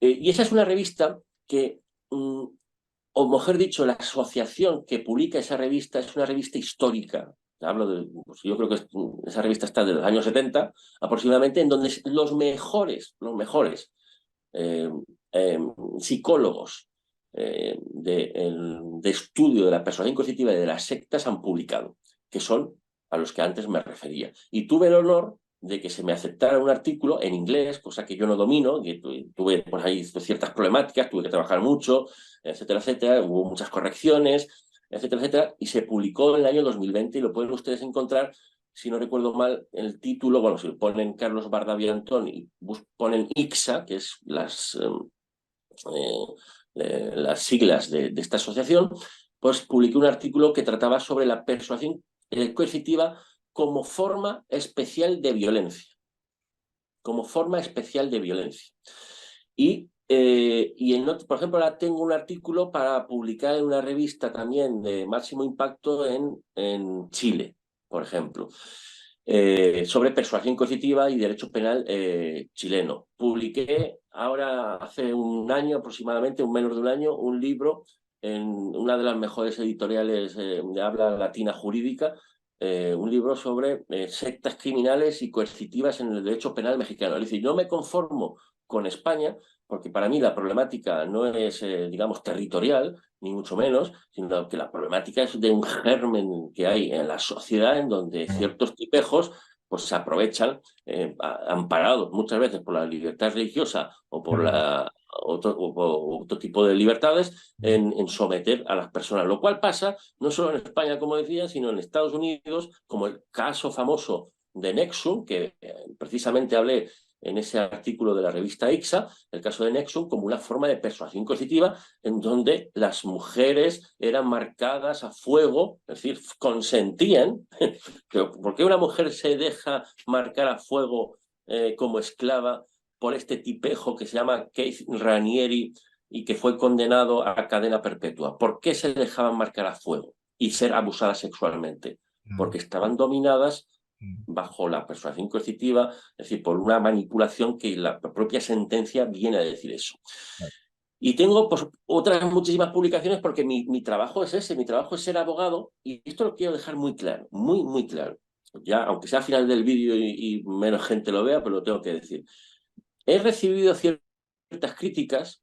Y esa es una revista que, o mejor dicho, la asociación que publica esa revista es una revista histórica. Hablo pues yo creo que esa revista está desde los años 70 aproximadamente, en donde los mejores eh, eh, psicólogos de estudio de la persuasión coercitiva y de las sectas han publicado, que son a los que antes me refería. Y tuve el honor de que se me aceptara un artículo en inglés, cosa que yo no domino, y tuve pues, ahí ciertas problemáticas, tuve que trabajar mucho, etcétera, etcétera, hubo muchas correcciones, etcétera, etcétera, y se publicó en el año 2020 y lo pueden ustedes encontrar, si no recuerdo mal, el título, bueno, si ponen Carlos Bardavia Antón y ponen ICSA, que es las siglas de esta asociación, pues publiqué un artículo que trataba sobre la persuasión coercitiva como forma especial de violencia. Como forma especial de violencia. Por ejemplo, ahora tengo un artículo para publicar en una revista también de máximo impacto en Chile, por ejemplo, sobre persuasión coercitiva y derecho penal chileno. Publiqué ahora hace un año aproximadamente, un menos de un año, un libro en una de las mejores editoriales de habla latina jurídica, un libro sobre sectas criminales y coercitivas en el derecho penal mexicano. Es decir, no me conformo con España, porque para mí la problemática no es, digamos, territorial, ni mucho menos, sino que la problemática es de un germen que hay en la sociedad en donde ciertos tipejos pues se aprovechan, amparados muchas veces por la libertad religiosa o por otro tipo de libertades, en someter a las personas, lo cual pasa no solo en España, como decía, sino en Estados Unidos, como el caso famoso de Nexum, que precisamente hablé en ese artículo de la revista IXA, el caso de Nexum, como una forma de persuasión coercitiva en donde las mujeres eran marcadas a fuego, es decir, consentían. ¿Por qué una mujer se deja marcar a fuego como esclava por este tipejo que se llama Keith Raniere y que fue condenado a cadena perpetua? ¿Por qué se dejaban marcar a fuego y ser abusadas sexualmente? Claro, Porque estaban dominadas mm, bajo la persuasión coercitiva, es decir, por una manipulación que la propia sentencia viene a decir eso. claro, Y tengo pues, otras muchísimas publicaciones porque mi trabajo es ese, mi trabajo es ser abogado y esto lo quiero dejar muy claro, muy, muy claro. Ya, aunque sea al final del vídeo y menos gente lo vea, pero lo tengo que decir. He recibido ciertas críticas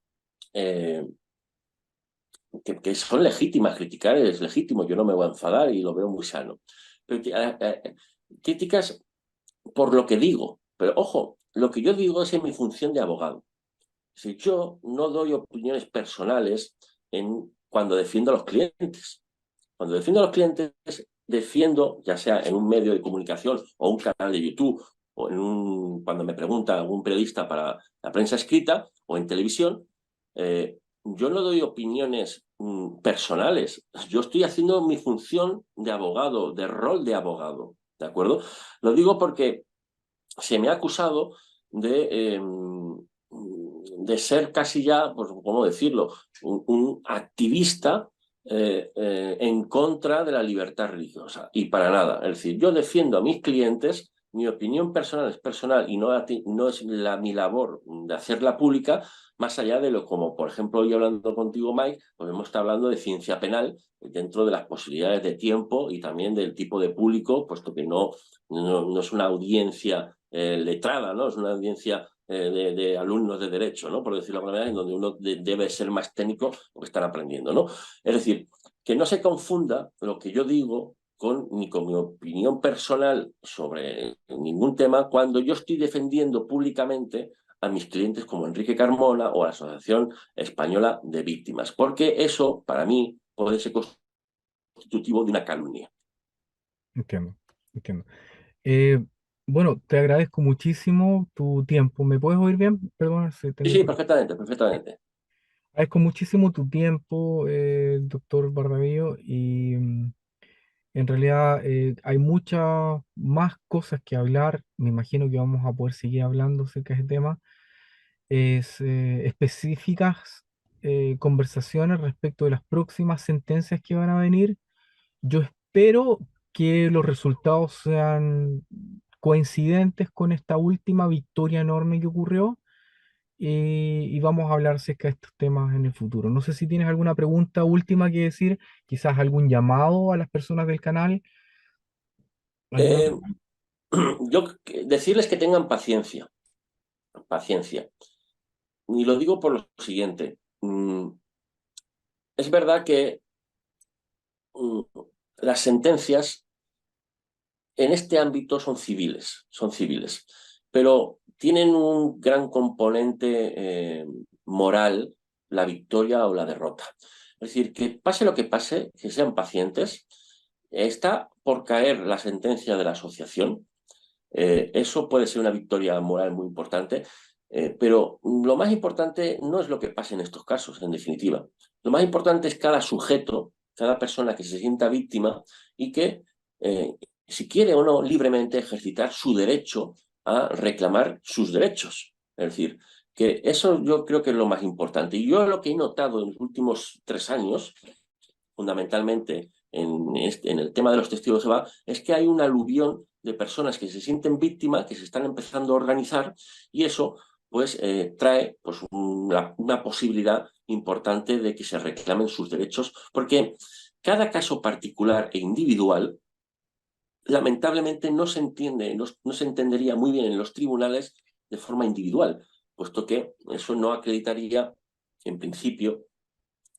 eh, que son legítimas, criticar es legítimo, yo no me voy a enfadar y lo veo muy sano. Pero, críticas por lo que digo, pero ojo, lo que yo digo es en mi función de abogado. Si yo no doy opiniones personales cuando defiendo a los clientes. Cuando defiendo a los clientes, defiendo, ya sea en un medio de comunicación o un canal de YouTube, o cuando me pregunta algún periodista para la prensa escrita o en televisión, yo no doy opiniones personales. Yo estoy haciendo mi función de abogado, de rol de abogado, ¿de acuerdo? Lo digo porque se me ha acusado de ser casi ya, pues, ¿cómo decirlo?, un activista en contra de la libertad religiosa. Y para nada. Es decir, yo defiendo a mis clientes, mi opinión personal es personal y no es mi labor de hacerla pública, más allá de lo como, por ejemplo, hoy hablando contigo, Mike, pues hemos estado hablando de ciencia penal dentro de las posibilidades de tiempo y también del tipo de público, puesto que no es una audiencia letrada, ¿no? Es una audiencia de alumnos de derecho, ¿no? Por decirlo de alguna manera, en donde uno debe ser más técnico porque están aprendiendo, ¿no? Es decir, que no se confunda lo que yo digo ni con mi opinión personal sobre ningún tema cuando yo estoy defendiendo públicamente a mis clientes como Enrique Carmona o la Asociación Española de Víctimas, porque eso, para mí, puede ser constitutivo de una calumnia. entiendo, entiendo. Eh, bueno, te agradezco muchísimo tu tiempo. ¿Me puedes oír bien? Perdona si Sí, tengo sí, que... perfectamente, perfectamente. Agradezco muchísimo tu tiempo, doctor Bardavío, y en realidad hay muchas más cosas que hablar. Me imagino que vamos a poder seguir hablando acerca de este tema. Específicas conversaciones respecto de las próximas sentencias que van a venir. Yo espero que los resultados sean coincidentes con esta última victoria enorme que ocurrió y vamos a hablar acerca de estos temas en el futuro. No sé si tienes alguna pregunta última que decir, quizás algún llamado a las personas del canal, alguna... Eh, yo decirles que tengan paciencia, paciencia. Y lo digo por lo siguiente. Es verdad que mm, las sentencias en este ámbito son civiles, pero tienen un gran componente moral, la victoria o la derrota. Es decir, que pase lo que pase, que sean pacientes. Está por caer la sentencia de la asociación. Eso puede ser una victoria moral muy importante, pero lo más importante no es lo que pase en estos casos, en definitiva. Lo más importante es cada sujeto, cada persona que se sienta víctima y que, si quiere o no, libremente ejercitar su derecho a reclamar sus derechos. Es decir, que eso yo creo que es lo más importante. Y yo lo que he notado en los últimos 3 años fundamentalmente en el tema de los testigos de Jehová, es que hay un aluvión de personas que se sienten víctimas, que se están empezando a organizar y eso pues trae pues, una posibilidad importante de que se reclamen sus derechos, porque cada caso particular e individual lamentablemente no se entiende, no se entendería muy bien en los tribunales de forma individual, puesto que eso no acreditaría, en principio,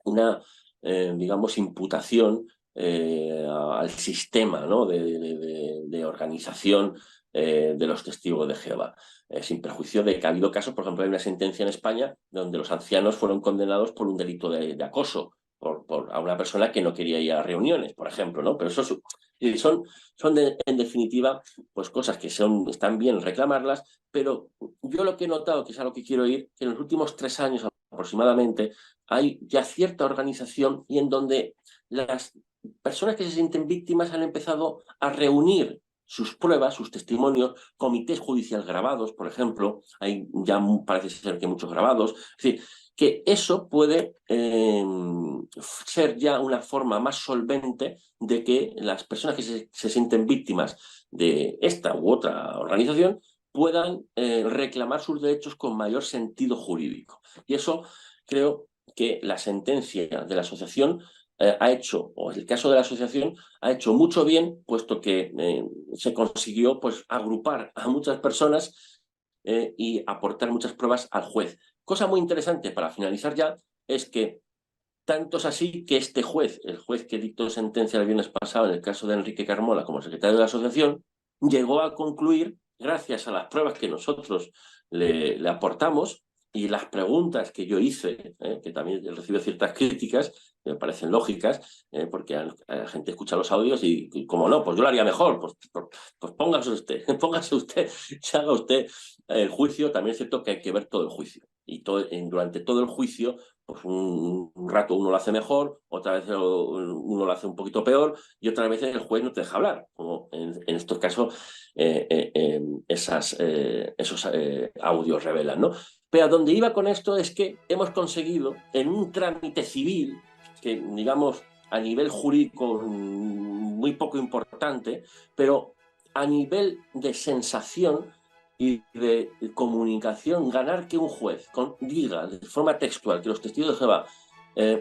una, digamos, imputación al sistema, ¿no?, de organización de los testigos de Jehová. Sin perjuicio de que ha habido casos, por ejemplo, hay una sentencia en España donde los ancianos fueron condenados por un delito de acoso a una persona que no quería ir a reuniones, por ejemplo, ¿no? Pero eso Y en definitiva, pues cosas que están bien reclamarlas, pero yo lo que he notado, que es a lo que quiero ir, que en los últimos 3 años aproximadamente hay ya cierta organización y en donde las personas que se sienten víctimas han empezado a reunir sus pruebas, sus testimonios, comités judiciales grabados, por ejemplo, hay ya parece ser que muchos grabados, es decir, que eso puede ser ya una forma más solvente de que las personas que se sienten víctimas de esta u otra organización puedan reclamar sus derechos con mayor sentido jurídico. Y eso creo que la sentencia de la asociación ha hecho, o el caso de la asociación, ha hecho mucho bien, puesto que se consiguió pues, agrupar a muchas personas y aportar muchas pruebas al juez. Cosa muy interesante para finalizar ya es que tanto es así que este juez, el juez que dictó sentencia el viernes pasado en el caso de Enrique Carmona como secretario de la asociación, llegó a concluir, gracias a las pruebas que nosotros le aportamos y las preguntas que yo hice, que también recibió ciertas críticas, que me parecen lógicas, porque la gente escucha los audios y como no, pues yo lo haría mejor, pues póngase usted, se haga usted el juicio. También es cierto que hay que ver todo el juicio y durante todo el juicio pues un rato uno lo hace mejor, otra vez uno lo hace un poquito peor y otras veces el juez no te deja hablar, como en estos casos esos audios revelan, ¿no? Pero a donde iba con esto es que hemos conseguido en un trámite civil, que digamos a nivel jurídico muy poco importante, pero a nivel de sensación y de comunicación, ganar que un juez diga de forma textual que los testigos de Jehová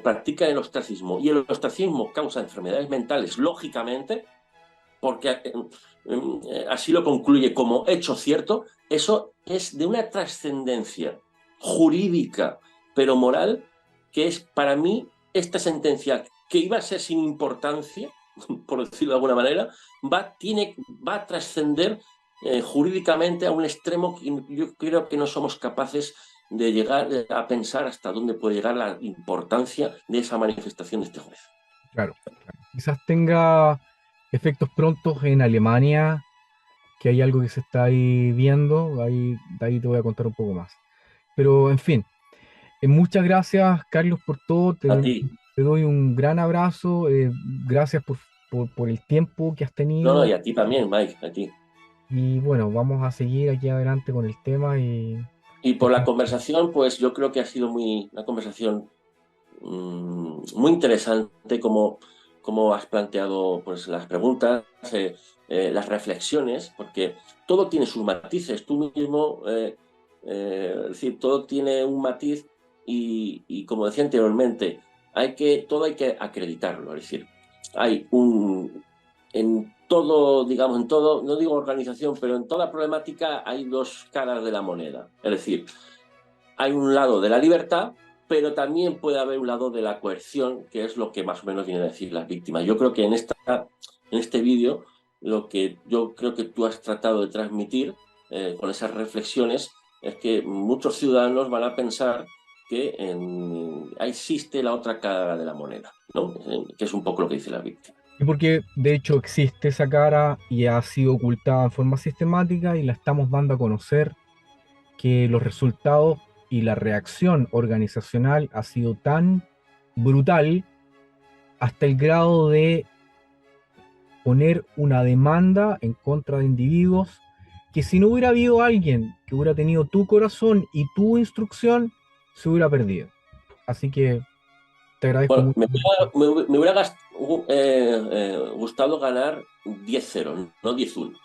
practican el ostracismo y el ostracismo causa enfermedades mentales, lógicamente, porque así lo concluye como hecho cierto, eso es de una trascendencia jurídica, pero moral, que es para mí esta sentencia que iba a ser sin importancia, por decirlo de alguna manera, va a trascender jurídicamente a un extremo que yo creo que no somos capaces de llegar a pensar hasta dónde puede llegar la importancia de esa manifestación de este juez. Claro, claro. Quizás tenga efectos prontos en Alemania, que hay algo que se está ahí viendo, ahí, de ahí te voy a contar un poco más. Pero, en fin, muchas gracias, Carlos, por todo. A ti. Te doy un gran abrazo. Gracias por el tiempo que has No, no, tenido. y a ti también, Mike, a ti. Y bueno, vamos a seguir aquí adelante con el tema y Y por la conversación, pues yo creo que ha sido una conversación muy interesante como has planteado pues, las preguntas, las reflexiones, porque todo tiene sus matices. Tú mismo, es decir, todo tiene un matiz y como decía anteriormente, todo hay que acreditarlo. Es decir, hay en todo, digamos, en todo, no digo organización, pero en toda problemática hay dos caras de la moneda. Es decir, hay un lado de la libertad, pero también puede haber un lado de la coerción, que es lo que más o menos vienen a decir las víctimas. Yo creo que en este vídeo, lo que yo creo que tú has tratado de transmitir con esas reflexiones es que muchos ciudadanos van a pensar que existe la otra cara de la moneda, ¿no? Que es un poco lo que dice la víctima. y porque de hecho existe esa cara y ha sido ocultada en forma sistemática y la estamos dando a conocer que los resultados y la reacción organizacional ha sido tan brutal hasta el grado de poner una demanda en contra de individuos que si no hubiera habido alguien que hubiera tenido tu corazón y tu instrucción, se hubiera perdido. Así que te agradezco Bueno, mucho. me hubiera gustado ganar 10-0, no 10-1.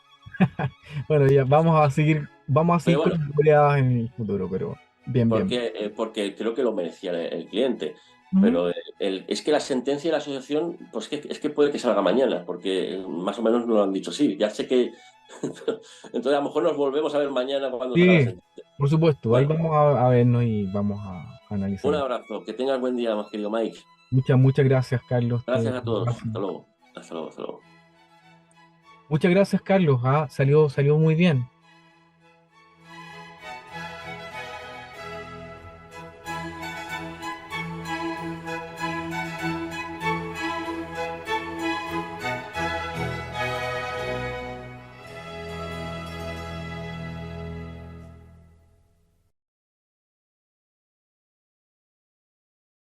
Bueno, ya vamos a Pero seguir con bueno, las goleadas en el futuro, pero bien, bien. porque creo que lo merecía el cliente. Ujú. Pero es que la sentencia de la asociación, pues es que puede que salga mañana, porque más o menos nos lo han dicho sí. Ya sé que. Entonces, a lo mejor nos volvemos a ver mañana cuando salga la Sí, sentencia. por supuesto, ahí Bueno, vamos a vernos y vamos a un analizarlo. abrazo. Que tengas buen día, más querido Mike. Muchas gracias, Carlos. Gracias a todos. Hasta luego. Hasta luego. Hasta luego. Muchas gracias, Carlos. Salió muy bien.